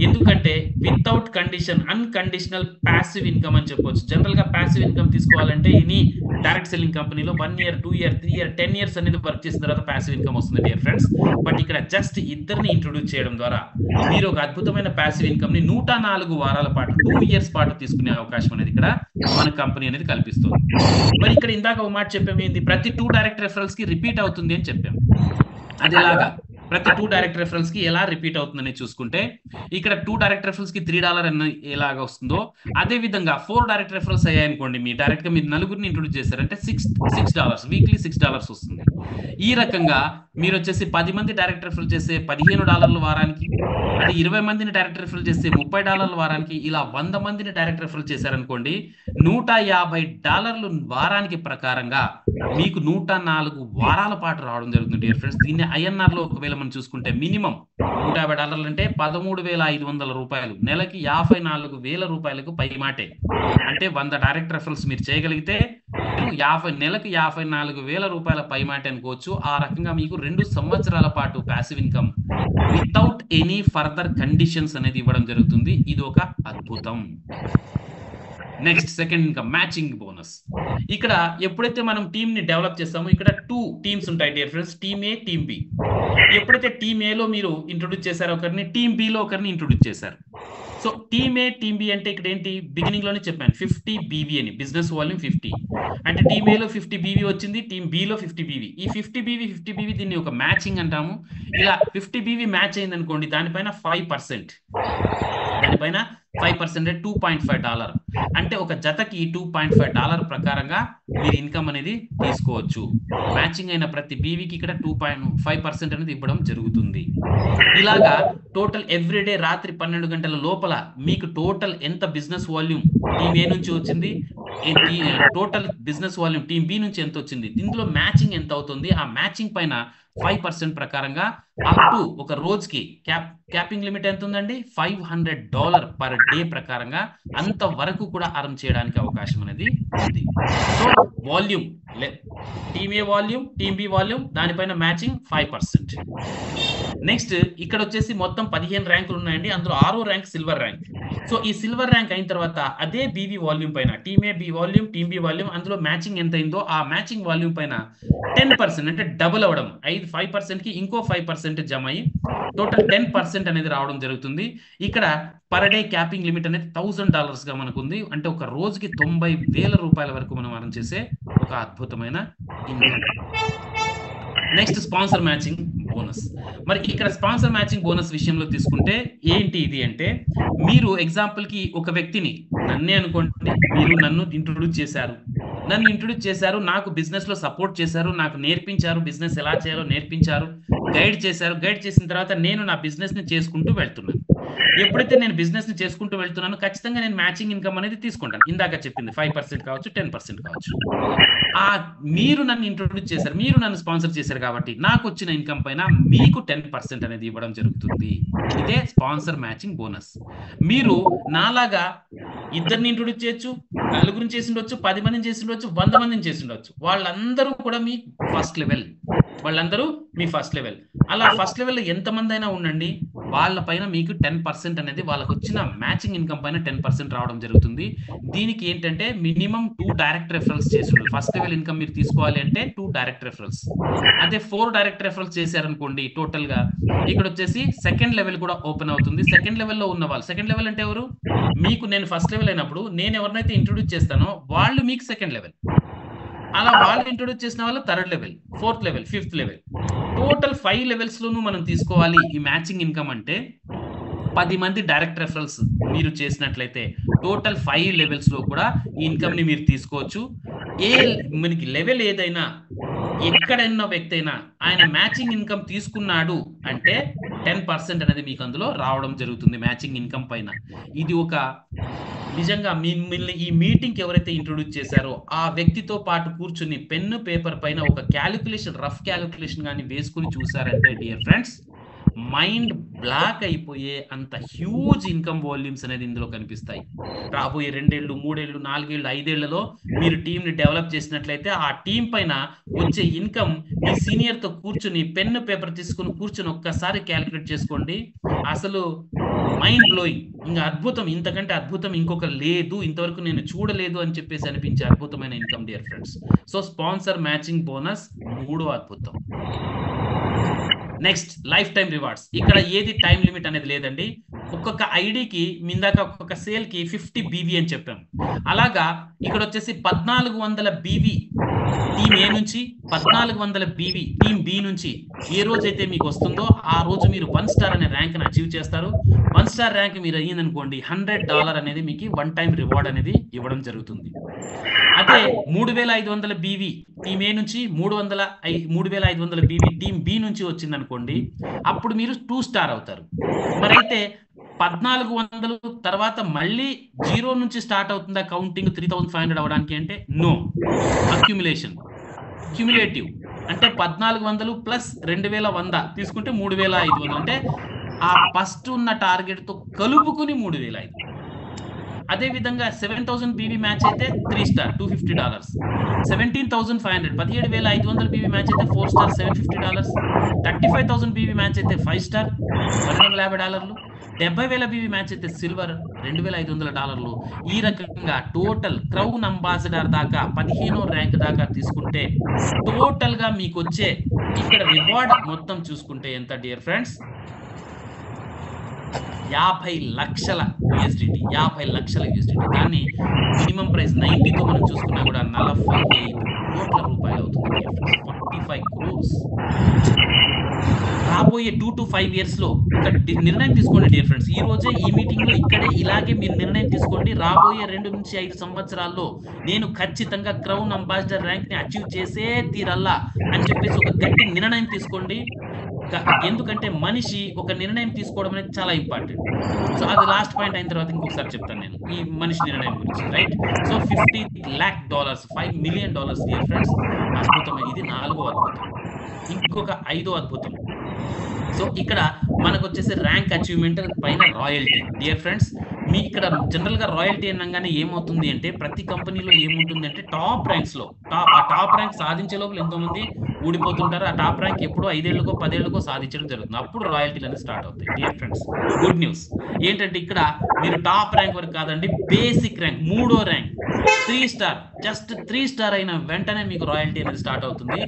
ఎందుకంటే without condition, unconditional passive income అని చెప్పొచ్చు. జనరల్ గా ప్యాసివ్ ఇన్కమ్ తీసుకోవాలంటే ఎనీ డైరెక్ట్ సెల్లింగ్ కంపెనీలో 1 ఇయర్, 2 ఇయర్, 3 ఇయర్, 10 ఇయర్స్ అనేది వర్క్ చేసిన తర్వాత ప్యాసివ్ ఇన్కమ్ వస్తుంది డియర్ ఫ్రెండ్స్. బట్ ఇక్కడ జస్ట్ ఇద్దరిని ఇంట్రొడ్యూస్ చేయడం ద్వారా మీరు ఒక అద్భుతమైన ప్యాసివ్ ఇన్కమ్ ని 104 వారాల పాటు, 2 ఇయర్స్ పాటు తీసుకునే అవకాశం అనేది ఇక్కడ మన కంపెనీ అనేది కల్పిస్తుంది. మరి ఇక్కడ ఇందాక ఒక మాట చెప్పాము, ఏంది ప్రతి 2 డైరెక్ట్ రెఫరల్స్ కి రిపీట్ అవుతుంది అని చెప్పాము. అదేలాగా ప్రతి 2 డైరెక్ట్ రెఫరల్స్ కి ఎలా రిపీట్ అవుతుందని చూసుకుంటే ఇక్కడ 2 డైరెక్ట్ రెఫరల్స్ కి $3 అని ఎలాగ వస్తుందో అదే విధంగా 4 డైరెక్ట్ రెఫరల్స్ అయ్యాయనుకోండి, మీ డైరెక్ట్ గా మీరు నలుగురిని ఇంట్రొడ్యూస్ చేశారంటే $6 వీక్లీ $6 వస్తుంది. ఈ రకంగా మీరు వచ్చేసి 10 మంది డైరెక్ట్ రెఫరల్ చేస్తే $15 వారానికి, అది 20 మందిని డైరెక్ట్ రెఫరల్ చేస్తే $30 వారానికి, ఇలా 100 మందిని డైరెక్ట్ రెఫరల్ చేశారనుకోండి $150 వారానికి ప్రకారంగా మీకు 104 వారాల పాటు రావడం జరుగుతుంది డియర్ ఫ్రెండ్స్. దీన్ని ఐఎన్ఆర్ లో ఒకవేళ మనం చూసుకుంటే మినిమం $150 అంటే 13,500 రూపాయలు, నెలకి 54,000 రూపాయలకు పై మాటే. అంటే 100 డైరెక్ట్ రెఫరల్స్ మీరు చేయగలిగితే నెలకు 54,000 రూపాయల పై మాట అనుకోవచ్చు. ఆ రకంగా మీకు 2 సంవత్సరాల పాటు passive income without any further conditions అనేది ఇవ్వడం జరుగుతుంది. ఇది ఒక అద్భుతం. Next second income matching bonus. ఇక్కడ ఎప్పుడైతే మనం టీమ్ ని డెవలప్ చేస్తామో ఇక్కడ 2 టీమ్స్ ఉంటాయి డియర్ ఫ్రెండ్స్, టీమ్ ఏ టీమ్ బి. ఎప్పుడైతే టీమ్ ఏలో మీరు ఇంట్రొడ్యూస్ చేశారో ఒకరిని, టీమ్ బిలో ఒకరిని ఇంట్రొడ్యూస్ చేశారు. సో టీమ్ ఏ టీమ్ బి అంటే ఇక్కడ ఏంటి, బిగినింగ్ లోనే చెప్పాను 50 బీవీ అని, బిజినెస్ వాల్యూమ్ 50 అంటే టీమ్ ఏలో 50 బీవీ వచ్చింది, టీమ్ బిలో 50 బీవీ. ఈ 50 బీవీ దీన్ని ఒక మ్యాచింగ్ అంటాము. ఇలా 50 బీవీ మ్యాచ్ అయింది అనుకోండి, దానిపైన 5% అంటే $2.5 అంటే ఒక జతకి $2.5 ప్రకారంగా మీరు ఇన్కమ్ అనేది తీసుకోవచ్చు. మ్యాచింగ్ అయిన ప్రతి బీవీకి ఇక్కడ 2.5% అనేది ఇవ్వడం జరుగుతుంది. ఇలాగా టోటల్ ఎవ్రీడే రాత్రి 12 గంటల లోపల మీకు టోటల్ ఎంత బిజినెస్ వాల్యూమ్ టీమ్ ఏ నుంచి వచ్చింది, total business volume team B నుంచి ఎంత వచ్చింది, ఇందులో మ్యాచింగ్ ఎంత అవుతుంది, ఆ మ్యాచింగ్ పైన 5% ప్రకారంగా అప్ టు ఒక రోజుకి క్యాపింగ్ లిమిట్ ఎంత ఉందండి, $500 పర్ డే ప్రకారంగా అంత వరకు కూడా అర్న్ చేయడానికి అవకాశం అనేది ఉంది. So volume team A volume, team B volume, దానిపైన మ్యాచింగ్ 5%. నెక్స్ట్ ఇక్కడ వచ్చేసి మొత్తం 15 ర్యాంకులు ఉన్నాయండి, అందులో 6వ ర్యాంక్ సిల్వర్ ర్యాంక్. సో ఈ సిల్వర్ ర్యాంక్ అయిన తర్వాత అదే బీవీ వాల్యూమ్ పైన team A B volume, team B volume, అందులో మ్యాచింగ్ ఎంత అయిందో ఆ మ్యాచింగ్ వాల్యూమ్ పైన 10% అంటే డబుల్ అవ్వడం, 5% కి ఇంకో 5% జమ అయ్యి టోటల్ 10% అనేది రావడం జరుగుతుంది. ఇక్కడ పర్ డే క్యాపింగ్ లిమిట్ అనేది $1,000 గా మనకు ఉంది. అంటే ఒక రోజుకి 90,000 రూపాయల వరకు మనం అర్న్ చేసే ఒక అద్భుతమైన income. Next sponsor matching bonus. మరి ఇక్కడ స్పాన్సర్ మ్యాచింగ్ బోనస్ విషయంలో తీసుకుంటే ఏంటి ఇది అంటే, మీరు ఎగ్జాంపుల్ కి ఒక వ్యక్తిని, నన్నే అనుకోండి, మీరు నన్ను ఇంట్రొడ్యూస్ చేశారు, నాకు బిజినెస్ లో సపోర్ట్ చేశారు, నాకు నేర్పించారు, బిజినెస్ ఎలా చేయాలో నేర్పించారు, గైడ్ చేసిన తర్వాత నేను నా బిజినెస్ ని చేసుకుంటూ వెళ్తున్నాను. ఎప్పుడైతే నేను బిజినెస్ ని చేసుకుంటూ వెళ్తున్నాను ఖచ్చితంగా నేను మ్యాచింగ్ ఇన్కమ్ అనేది తీసుకుంటాను. ఇందాక చెప్పింది 5% కావచ్చు, 10% కావచ్చు. మీరు నన్ను ఇంట్రొడ్యూస్ చేశారు, మీరు నన్ను స్పాన్సర్ చేశారు కాబట్టి నాకు వచ్చిన ఇన్కమ్ పైన మీకు 10% అనేది ఇవ్వడం జరుగుతుంది. ఇదే స్పాన్సర్ మ్యాచింగ్ బోనస్. మీరు నాలాగా ఇద్దరిని ఇంట్రొడ్యూస్ చేయొచ్చు, నలుగురిని చేసి ఉండొచ్చు, 10 మందిని చేసి ఉండొచ్చు, 100 మందిని చేసి ఉండొచ్చు. వాళ్ళందరూ కూడా మీ ఫస్ట్ లెవెల్. అలా ఫస్ట్ లెవెల్ లో ఎంతమంది అయినా ఉండండి, వాళ్ళ పైన మీకు 10% అనేది వాళ్ళకి వచ్చిన మ్యాచింగ్ ఇన్కమ్ పైన 10% రావడం జరుగుతుంది. దీనికి ఏంటంటే మినిమం 2 డైరెక్ట్ రెఫరల్స్ చేసి ఉండాలి. ఫస్ట్ లెవెల్ ఇన్కమ్ మీరు తీసుకోవాలి అంటే 2 డైరెక్ట్ రెఫరల్స్. అదే 4 డైరెక్ట్ రెఫరల్స్ చేశారనుకోండి, టోటల్ గా ఇక్కడ వచ్చేసి సెకండ్ లెవెల్ కూడా ఓపెన్ అవుతుంది. సెకండ్ లెవెల్లో ఉన్న వాళ్ళు, సెకండ్ లెవెల్ అంటే ఎవరు, మీకు నేను ఫస్ట్ లెవెల్ అయినప్పుడు నేను ఎవరినైతే ఇంట్రొడ్యూస్ చేస్తానో వాళ్ళు మీకు సెకండ్ లెవెల్. అలా వాళ్ళు ఇంట్రొడ్యూస్ చేసిన వాళ్ళు third level, 4th level, 5th level. Total 5 levels లోనూ మనం తీసుకోవాలి ఈ మ్యాచింగ్ ఇన్కమ్ అంటే. 10 మంది డైరెక్ట్ రెఫరల్స్ మీరు చేసినట్లయితే టోటల్ 5 లెవెల్స్ లో కూడా ఈ ఇన్కమ్ ని మీరు తీసుకోవచ్చు. మనకి లెవెల్ ఏదైనా, ఎక్కడైనా వ్యక్తి అయినా ఆయన మ్యాచింగ్ ఇన్కమ్ తీసుకున్నాడు అంటే 10% అనేది మీకు అందులో రావడం జరుగుతుంది మ్యాచింగ్ ఇన్కమ్ పైన. ఇది ఒక నిజంగా మిమ్మల్ని ఈ మీటింగ్ ఎవరైతే ఇంట్రొడ్యూస్ చేశారో ఆ వ్యక్తితో పాటు కూర్చుని పెన్ను పేపర్ పైన ఒక క్యాలిక్యులేషన్, రఫ్ క్యాలిక్యులేషన్ కానీ వేసుకుని చూసారంటే డియర్ ఫ్రెండ్స్, మైండ్ బ్లాక్ అయిపోయే అంత హ్యూజ్ ఇన్కమ్ వాల్యూమ్స్ అనేది ఇందులో కనిపిస్తాయి. రాబోయే 2 ఏళ్ళు, 3 ఏళ్ళు, 4 ఏళ్ళు, 5 ఏళ్లలో మీరు టీమ్ ని డెవలప్ చేసినట్లయితే ఆ టీం పైన వచ్చే ఇన్కమ్ మీ సీనియర్ తో కూర్చుని పెన్ను పేపర్ తీసుకుని కూర్చుని ఒక్కసారి క్యాలిక్యులేట్ చేసుకోండి. అసలు మైండ్ బ్లోయింగ్, ఇంకా అద్భుతం, ఇంతకంటే అద్భుతం ఇంకొక లేదు, ఇంతవరకు నేను చూడలేదు అని చెప్పేసి అనిపించే అద్భుతమైన income dear friends. So sponsor matching bonus 3వ అద్భుతం. Next life time rewards. ఇక్కడ ఏది టైం లిమిట్ అనేది లేదండి. ఒక్కొక్క ఐడికి ఇందాక ఒక్కొక్క సేల్ కి 50 బీవీ అని చెప్పాం. అలాగా ఇక్కడ వచ్చేసి 1400 బీవీ టీమ్ ఏ నుంచి 1400 బీవీ టీమ్ బి నుంచి ఏ రోజైతే మీకు వస్తుందో ఆ రోజు మీరు 1 స్టార్ అనే ర్యాంక్ ని అచీవ్ చేస్తారు. 1 స్టార్ ర్యాంక్ మీరు అయ్యిందనుకోండి $100 అనేది మీకు వన్ టైం రివార్డ్ అనేది ఇవ్వడం జరుగుతుంది. అదే 3500 బీవీ టీమ్ ఏ నుంచి 3500 బీవీ టీమ్ బి నుంచి వచ్చిందనుకోండి, అప్పుడు మీరు 2 స్టార్ అవుతారు. మరైతే 1400 తర్వాత మళ్ళీ 0 నుంచి స్టార్ట్ అవుతుందా కౌంటింగ్ 3500 అవడానికి అంటే నో, అక్యుములేషన్ క్యుములేటివ్ అంటే 1400 ప్లస్ 2100 తీసుకుంటే 3500 అంటే ఆ ఫస్ట్ ఉన్న టార్గెట్ తో కలుపుకుని 3500. అదే విధంగా 7000 బీవీ మ్యాచ్ అయితే 3 స్టార్ $250, 17,500 17,500 బీవీ మ్యాచ్ అయితే 4 స్టార్ $750, 35,000 బీవీ మ్యాచ్ అయితే 5 స్టార్ $150, 70,000 బీవీ మ్యాచ్ అయితే సిల్వర్ $2,500. ఈ రకంగా టోటల్ క్రౌన్ అంబాసిడర్ దాకా 15వ ర్యాంక్ దాకా తీసుకుంటే టోటల్ గా మీకు వచ్చే ఇక్కడ రివార్డ్ మొత్తం చూసుకుంటే ఎంత డియర్ ఫ్రెండ్స్, 50 లక్షల USDT. 50 లక్షల USDT. దాన్ని మినిమం ప్రైస్ 90తో మనం చూసుకున్నా కూడా 45 కోట్ల రూపాయలు అవుతుంది. 45 crores. రాబోయే 2 to 5 years లో ఒక నిర్ణయం తీసుకోండి డియర్ ఫ్రెండ్స్. ఈ రోజే ఈ మీటింగ్ లో ఇక్కడే ఇలాగే మీరు నిర్ణయం తీసుకోండి. రాబోయే 2 నుంచి 5 సంవత్సరాల్లో నేను ఖచ్చితంగా క్రౌన్ అంబాసిడర్ ర్యాంక్ ని అచీవ్ చేసే తీరల్లా అని చెప్పేసి ఒక గట్టి నిర్ణయం తీసుకోండి. ఎందుకంటే మనిషి ఒక నిర్ణయం తీసుకోవడం అనేది చాలా ఇంపార్టెంట్. సో అది లాస్ట్ పాయింట్ అయిన తర్వాత ఇంకొకసారి చెప్తాను నేను ఈ మనిషి నిర్ణయం గురించి, right? So $50 lakh $5 million dear friends. అద్భుతమే. ఇది 4వ అద్భుతం. ఇంకొక 5వ అద్భుతం. సో ఇక్కడ మనకు వచ్చేసి ర్యాంక్ అచీవ్మెంట్ పైన రాయల్టీ డియర్ ఫ్రెండ్స్. మీ ఇక్కడ జనరల్ గా రాయల్టీ అనగానే ఏమవుతుంది అంటే ప్రతి కంపెనీలో ఏముంటుంది అంటే టాప్ ర్యాంక్స్ లో టాప్ ర్యాంక్ సాధించే లోపల ఎంతో మంది ఊడిపోతుంటారు. ఆ టాప్ ర్యాంక్ ఎప్పుడో 5 ఏళ్లకో 10 ఏళ్లకో సాధించడం జరుగుతుంది. అప్పుడు రాయల్టీలు అనేది స్టార్ట్ అవుతాయి డియర్ ఫ్రెండ్స్. గుడ్ న్యూస్ ఏంటంటే ఇక్కడ మీరు టాప్ ర్యాంక్ వరకు కాదండి, బేసిక్ ర్యాంక్ 3వ ర్యాంక్ 3 స్టార్ జస్ట్ 3 స్టార్ అయిన వెంటనే మీకు రాయల్టీ అనేది స్టార్ట్ అవుతుంది.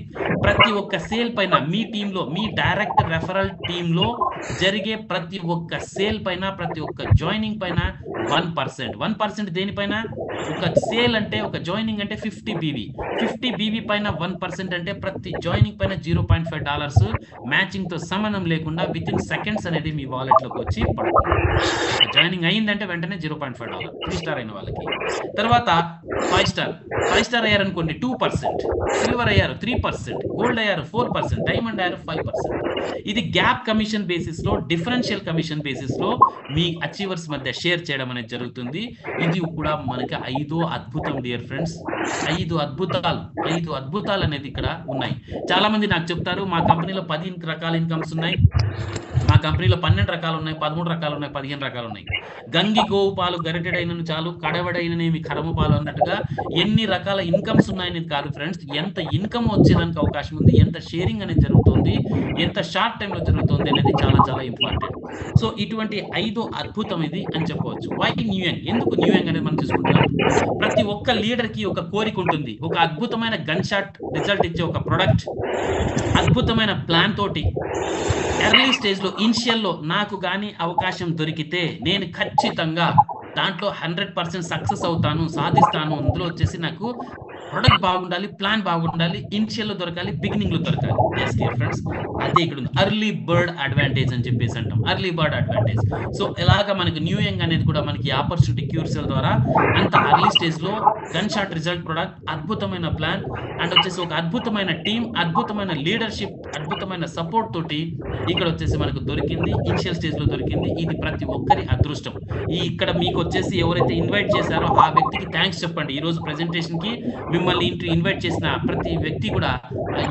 ప్రతి ఒక్క సేల్ పైన మీ టీంలో మీ డైరెక్ట్ రెఫరల్ టీంలో జరిగే ప్రతి ఒక్క సేల్ పైన ప్రతి ఒక్క జాయినింగ్ పైన 1% దేనిపైన ఒక సేల్ అంటే ఒక జాయినింగ్ అంటే 50 బీవీ పైన 1% అంటే ప్రతి జాయినింగ్ పైన $0.5 మ్యాచింగ్ తో సంబంధం లేకుండా విత్ ఇన్ సెకండ్స్ అనేది మీ వాలెట్ లోకి వచ్చి పడుతుంది. జాయినింగ్ అయిందంటే వెంటనే $0.5 3 స్టార్ అయిన వాళ్ళకి. తర్వాత 5 స్టార్ అయ్యారు అనుకోండి 2%, సిల్వర్ అయ్యారు 3%, గోల్డ్ అయ్యారు 4%, డైమండ్ అయ్యారు 5%. ఇది గ్యాప్ కమిషన్ బేసిస్ లో డిఫరెన్షియల్ కమిషన్ బేసిస్ లో మీ అచీవర్స్ మధ్య షేర్ చేయడం అనేది జరుగుతుంది. ఇది కూడా మనకి 5వ అద్భుతం డియర్ ఫ్రెండ్స్. 5 అద్భుతాలు అనేది ఇక్కడ ఉన్నాయి. చాలా మంది నాకు చెప్తారు మా కంపెనీలో 10 రకాల ఇన్కమ్స్ ఉన్నాయి, మా కంపెనీలో 12 రకాలు ఉన్నాయి, 13 రకాలు ఉన్నాయి, 15 రకాలు ఉన్నాయి. గంగి గోవు పాలు గరిటెడైనను చాలు కడవడైననేమి కరము పాలు అన్నట్టుగా ఎన్ని రకాల ఇన్కమ్స్ ఉన్నాయని కాదు ఫ్రెండ్స్, ఎంత ఇన్కమ్ వచ్చేదానికి అవకాశం ఉంది, ఎంత షేరింగ్ అనేది జరుగుతుంది, ఎంత షార్ట్ టైంలో జరుగుతుంది అనేది చాలా చాలా ఇంపార్టెంట్. సో ఇటువంటి 5వ అద్భుతం ఇది అని చెప్పవచ్చు. వై న్యూ యంగ్, ఎందుకు న్యూ యంగ్ అనేది మనం చూసుకుంటున్నాం. ప్రతి ఒక్క లీడర్ కి ఒక కోరిక ఉంటుంది, ఒక అద్భుతమైన గన్ షాట్ రిజల్ట్ ఇచ్చే ఒక ప్రొడక్ట్, అద్భుతమైన ప్లాన్ తోటి ఎర్లీ స్టేజ్ లో ఇనిషియల్ లో నాకు గానీ అవకాశం దొరికితే నేను ఖచ్చితంగా దాంట్లో 100% సక్సెస్ అవుతాను, సాధిస్తాను. అందులో వచ్చేసి నాకు ప్రొడక్ట్ బాగుండాలి, ప్లాన్ బాగుండాలి, ఇనిషియల్ లో దొరకాలి, బిగినింగ్ లో దొరకాలి. ఎస్ డియర్ ఫ్రెండ్స్, అదే ఇక్కడ ఉంది అర్లీ బర్డ్ అడ్వాంటేజ్ అని చెప్పేసి అంటాం. Early bird advantage. సో ఇలాగా మనకి న్యూ యంగ్ అనేది కూడా మనకి ఆపర్చునిటీ క్యూర్సెల్ ద్వారా అంత అర్లీ స్టేజ్ లో గన్ షాట్ రిజల్ట్ ప్రొడక్ట్, అద్భుతమైన ప్లాన్ అండ్ వచ్చేసి ఒక అద్భుతమైన టీమ్, అద్భుతమైన లీడర్షిప్, అద్భుతమైన సపోర్ట్ తోటి ఇక్కడ వచ్చేసి మనకు దొరికింది, ఇనిషియల్ స్టేజ్ లో దొరికింది. ఇది ప్రతి ఒక్కరి అదృష్టం. ఈ ఇక్కడ మీకు వచ్చేసి ఎవరైతే ఇన్వైట్ చేశారో ఆ వ్యక్తికి థ్యాంక్స్ చెప్పండి. ఈ రోజు ప్రెజెంటేషన్ కి మిమ్మల్ని ఇన్వైట్ చేసిన ప్రతి వ్యక్తి కూడా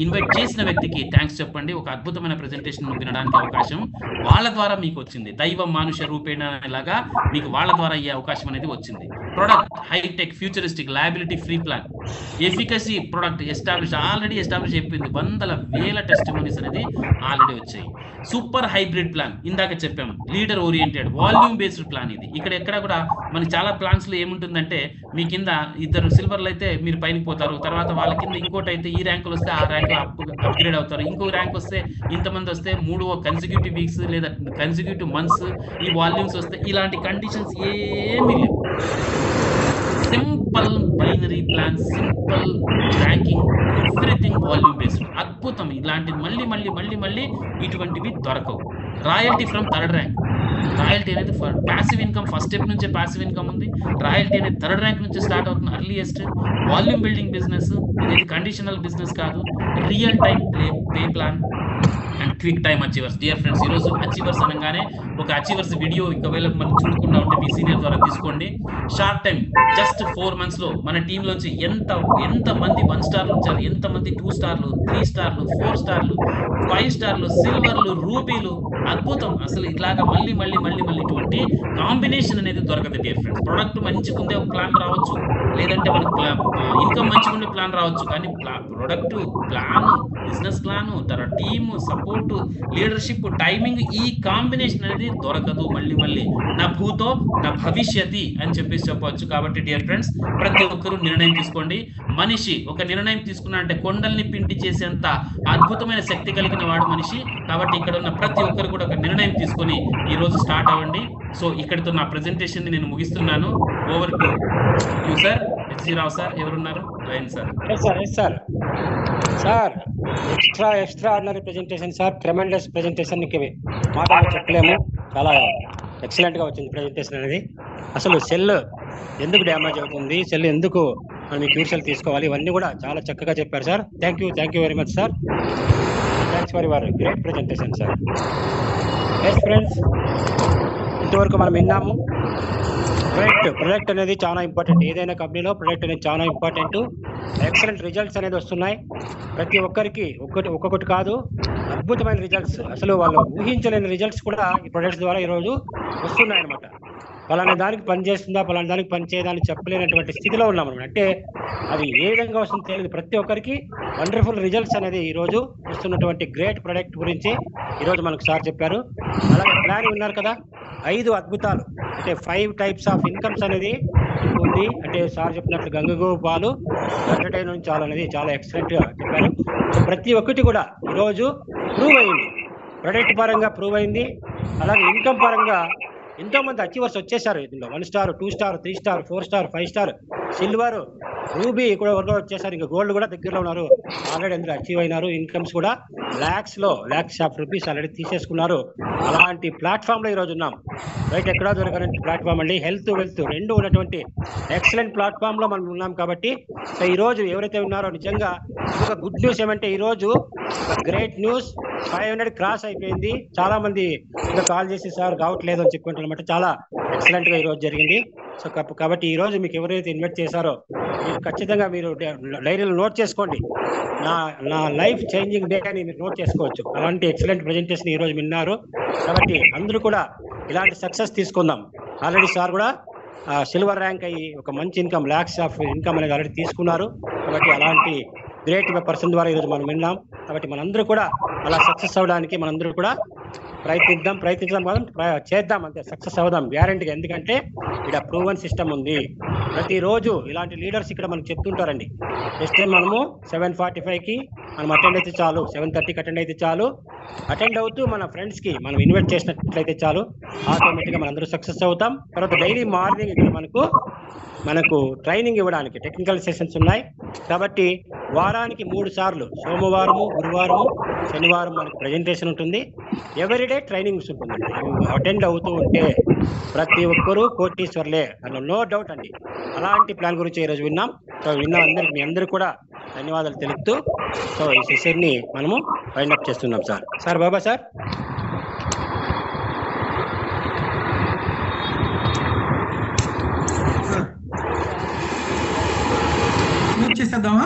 ఇన్వైట్ చేసిన వ్యక్తికి థ్యాంక్స్ చెప్పండి. ఒక అద్భుతమైన ప్రెజెంటేషన్ వినడానికి అవకాశం వాళ్ళ ద్వారా మీకు వచ్చింది. దైవం మానుష రూపేణ లాగా మీకు వాళ్ళ ద్వారా అయ్యే అవకాశం అనేది వచ్చింది. Product hi tech futuristic liability free plan, efficacy product already establish అయిపోయింది. 100,000 టెస్టిమోనీస్ అనేది ఆల్రెడీ వచ్చాయి. సూపర్ హైబ్రిడ్ ప్లాన్ ఇందాక చెప్పాం. Leader oriented volume based plan ఇది. ఇక్కడ ఎక్కడ కూడా మనకి చాలా ప్లాన్స్ లో ఏముంటుందంటే మీ కింద 2 సిల్వర్లు అయితే మీరు పైన పోతారు, తర్వాత వాళ్ళ కింద ఇంకోటి అయితే ఈ ర్యాంకులు వస్తే ఆ ర్యాంక్ అప్గ్రేడ్ అవుతారు, ఇంకో ర్యాంక్ వస్తే ఇంతమంది వస్తే 3 కన్సిక్యూటివ్ వీక్స్ లేదా కన్సిక్యూటివ్ మంత్స్ ఈ వాల్యూమ్స్ వస్తే ఇలాంటి కండిషన్స్ ఏమీ లేవు. Simple binary plan, simple ranking, everything volume based. అద్భుతం. ఇలాంటివి మళ్ళీ మళ్ళీ మళ్ళీ మళ్ళీ ఇటువంటివి దొరకవు. Royalty from third rank. Royalty అనేది ప్యాసివ్ ఇన్కమ్ ఫస్ట్ స్టెప్ నుంచే ప్యాసివ్ ఇన్కమ్ ఉంది. రాయల్టీ అనేది థర్డ్ ర్యాంక్ నుంచి స్టార్ట్ అవుతుంది. అర్లీయెస్ట్ వాల్యూమ్ బిల్డింగ్ బిజినెస్. ఇది కండిషనల్ బిజినెస్ కాదు, real time pay plan and quick time achievers. Dear friends, ఈరోజు అచీవర్స్ అనగానే ఒక అచీవర్స్ వీడియో ఒకవేళ మనం చూడకుండా ఉంటే మీ సీనియర్ ద్వారా తీసుకోండి. షార్ట్ టైం జస్ట్ 4 months లో మన టీంలోంచి ఎంత మంది 1 స్టార్లు వచ్చారు, ఎంతమంది 2 స్టార్లు, 3 స్టార్లు, 4 స్టార్లు, 5 స్టార్లు, సిల్వర్లు, రూబీలు. అద్భుతం. అసలు ఇట్లాగా మళ్ళీ మళ్ళీ మళ్ళీ మళ్ళీ ఇటువంటి కాంబినేషన్ అనేది దొరకదు డియర్ ఫ్రెండ్స్. ప్రొడక్ట్ మంచిగుండే ఒక ప్లాన్ రావచ్చు, లేదంటే మనకు ఇన్కమ్ మంచిగుండే ప్లాన్ రావచ్చు, కానీ ప్రొడక్ట్ ప్లాన్, బిజినెస్ ప్లాన్, తర్వాత టీమ్ సపోర్ట్, లీడర్షిప్, టైమింగ్, ఈ కాంబినేషన్ అనేది దొరకదు మళ్ళీ మళ్ళీ. నా భూతో నా భవిష్యతి అని చెప్పవచ్చు. కాబట్టి డియర్ ఫ్రెండ్స్, ప్రతి ఒక్కరూ నిర్ణయం తీసుకోండి. మనిషి ఒక నిర్ణయం తీసుకున్నాడంటే కొండల్ని పిండి చేసేంత అద్భుతమైన శక్తి కలిగిన వాడు మనిషి. కాబట్టి ఇక్కడ ఉన్న ప్రతి ఒక్కరు కూడా ఒక నిర్ణయం తీసుకొని ఈ రోజు స్టార్ట్ అవ్వండి. సో ఇక్కడితో నా ప్రెజెంటేషన్ నేను ముగిస్తున్నాను. Over to you sir. H G Rao sir ఎవరున్నారు? Line sir. Sir extraordinary presentation sir. Tremendous presentation. మాటలు చెప్పలేము. చాలా ఎక్సలెంట్ గా వచ్చింది ప్రెజెంటేషన్ అనేది. అసలు సెల్ ఎందుకు డ్యామేజ్ అవుతుంది, సెల్ ఎందుకు మనం క్యూర్సెల్ తీసుకోవాలి, ఇవన్నీ కూడా చాలా చక్కగా చెప్పారు sir. Thank you very much sir. Thanks for your great presentation sir. Yes friends, ఇంతవరకు మనం విన్నాము. ప్రొడక్ట్ అనేది చాలా ఇంపార్టెంట్. ఏదైనా కంపెనీలో ప్రొడక్ట్ అనేది చాలా ఇంపార్టెంట్. ఎక్సలెంట్ రిజల్ట్స్ అనేది వస్తున్నాయి ప్రతి ఒక్కరికి. ఒక్కొక్కటి కాదు, అద్భుతమైన రిజల్ట్స్. అసలు వాళ్ళు ఊహించలేని రిజల్ట్స్ కూడా ఈ ప్రొడక్ట్స్ ద్వారా ఈరోజు వస్తున్నాయి అనమాట. పలానా దానికి పని చేస్తుందా, పలానా దానికి పని చేయదని చెప్పలేనటువంటి స్థితిలో ఉన్నాం అనమాట. అంటే అది ఏ విధంగా వస్తుందో తెలియదు. ప్రతి ఒక్కరికి వండర్ఫుల్ రిజల్ట్స్ అనేది ఈరోజు వస్తున్నటువంటి గ్రేట్ ప్రొడక్ట్ గురించి ఈరోజు మనకు సార్ చెప్పారు. అలాగే ప్లాన్ ఉన్నారు కదా, 5 అద్భుతాలు, అంటే 5 types ఆఫ్ ఇన్కమ్స్ అనేది ఉంది. అంటే సార్ చెప్పినట్లు గంగగో పాలు గంటటైన నుంచి చాలు అనేది చాలా ఎక్సలెంట్ గా చెప్పారు. ప్రతి ఒక్కటి కూడా ఈరోజు ప్రూవ్ అయింది. ప్రొడక్ట్ పరంగా ప్రూవ్ అయింది. అలాగే ఇన్కమ్ పరంగా ఎంతో మంది అచీవర్స్ వచ్చేసారు. ఇందులో 1 star, 2 star, 3 star, 4 star, 5 star, silver, ruby కూడా వరకు వచ్చేసారు. ఇంకా గోల్డ్ కూడా దగ్గరలో ఉన్నారు. ఆల్రెడీ అందరూ అచీవ్ అయినారు. ఇన్కమ్స్ కూడా లాక్స్ ఆఫ్ రూపీస్ ఆల్రెడీ తీసేసుకున్నారు. అలాంటి ప్లాట్ఫామ్ లో ఈరోజు ఉన్నాం. రైట్, ఎక్కడా దొరకని ప్లాట్ఫామ్ అండి. హెల్త్ వెల్త్ రెండు ఉన్నటువంటి ఎక్సలెంట్ ప్లాట్ఫామ్ లో మనం ఉన్నాం. కాబట్టి సో ఈ రోజు ఎవరైతే ఉన్నారో నిజంగా ఒక గుడ్ న్యూస్ ఏమంటే, ఈ రోజు ఒక గ్రేట్ న్యూస్. 500 క్రాస్ అయిపోయింది. చాలా మంది ఇంకా కాల్ చేసి సార్ కావట్లేదు అని చెప్పుకుంటారు అనమాట. చాలా ఎక్సలెంట్ గా ఈ రోజు జరిగింది. సో కాబట్టి ఈ రోజు మీకు ఎవరైతే ఇన్వైట్ చేశారో మీరు ఖచ్చితంగా మీరు డైరీలో నోట్ చేసుకోండి. నా లైఫ్ చేంజింగ్ డే అని మీరు నోట్ చేసుకోవచ్చు. అలాంటి ఎక్సలెంట్ ప్రెజెంటేషన్ ఈ రోజు విన్నారు. కాబట్టి అందరూ కూడా ఇలాంటి సక్సెస్ తీసుకుందాం. ఆల్రెడీ సార్ కూడా సిల్వర్ ర్యాంక్ అయ్యి ఒక మంచి ఇన్కమ్, లాక్స్ ఆఫ్ ఇన్కమ్ అనేది ఆల్రెడీ తీసుకున్నారు. కాబట్టి అలాంటి గ్రేట్ పర్సన్ ద్వారా ఈరోజు మనం విన్నాం. కాబట్టి మనందరూ కూడా అలా సక్సెస్ అవ్వడానికి మనందరూ కూడా ప్రయత్నిద్దాం చేద్దాం. అంతే, సక్సెస్ అవుదాం గ్యారంటీగా. ఎందుకంటే ఇక్కడ ప్రూవన్ సిస్టమ్ ఉంది. ప్రతిరోజు ఇలాంటి లీడర్స్ ఇక్కడ మనకు చెప్తుంటారండి. జస్ట్ మనము 7:45కి మనం అటెండ్ అయితే చాలు, 7:30కి అటెండ్ అయితే చాలు. అటెండ్ అవుతూ మన ఫ్రెండ్స్కి మనం ఇన్వైట్ చేసినట్లయితే చాలు, ఆటోమేటిక్గా మనందరూ సక్సెస్ అవుతాం. తర్వాత డైలీ మార్నింగ్ ఇక్కడ మనకు ట్రైనింగ్ ఇవ్వడానికి టెక్నికల్ సెషన్స్ ఉన్నాయి. కాబట్టి వారానికి 3 సార్లు, సోమవారము, గురువారము, శనివారం మనకు ప్రెజెంటేషన్ ఉంటుంది. ఎవ్రీడే ట్రైనింగ్స్ ఉంటుందండి. అటెండ్ అవుతూ ఉంటే ప్రతి ఒక్కరూ కోటీశ్వర్లే, అందులో నో డౌట్ అండి. అలాంటి ప్లాన్ గురించి ఈరోజు విన్నాం. సో మీ అందరూ కూడా ధన్యవాదాలు తెలుపుతూ సో ఈ సెషన్ని మనము వైండ్ అప్ చేస్తున్నాం. సార్ బాబా సార్ చేసేద్దామా?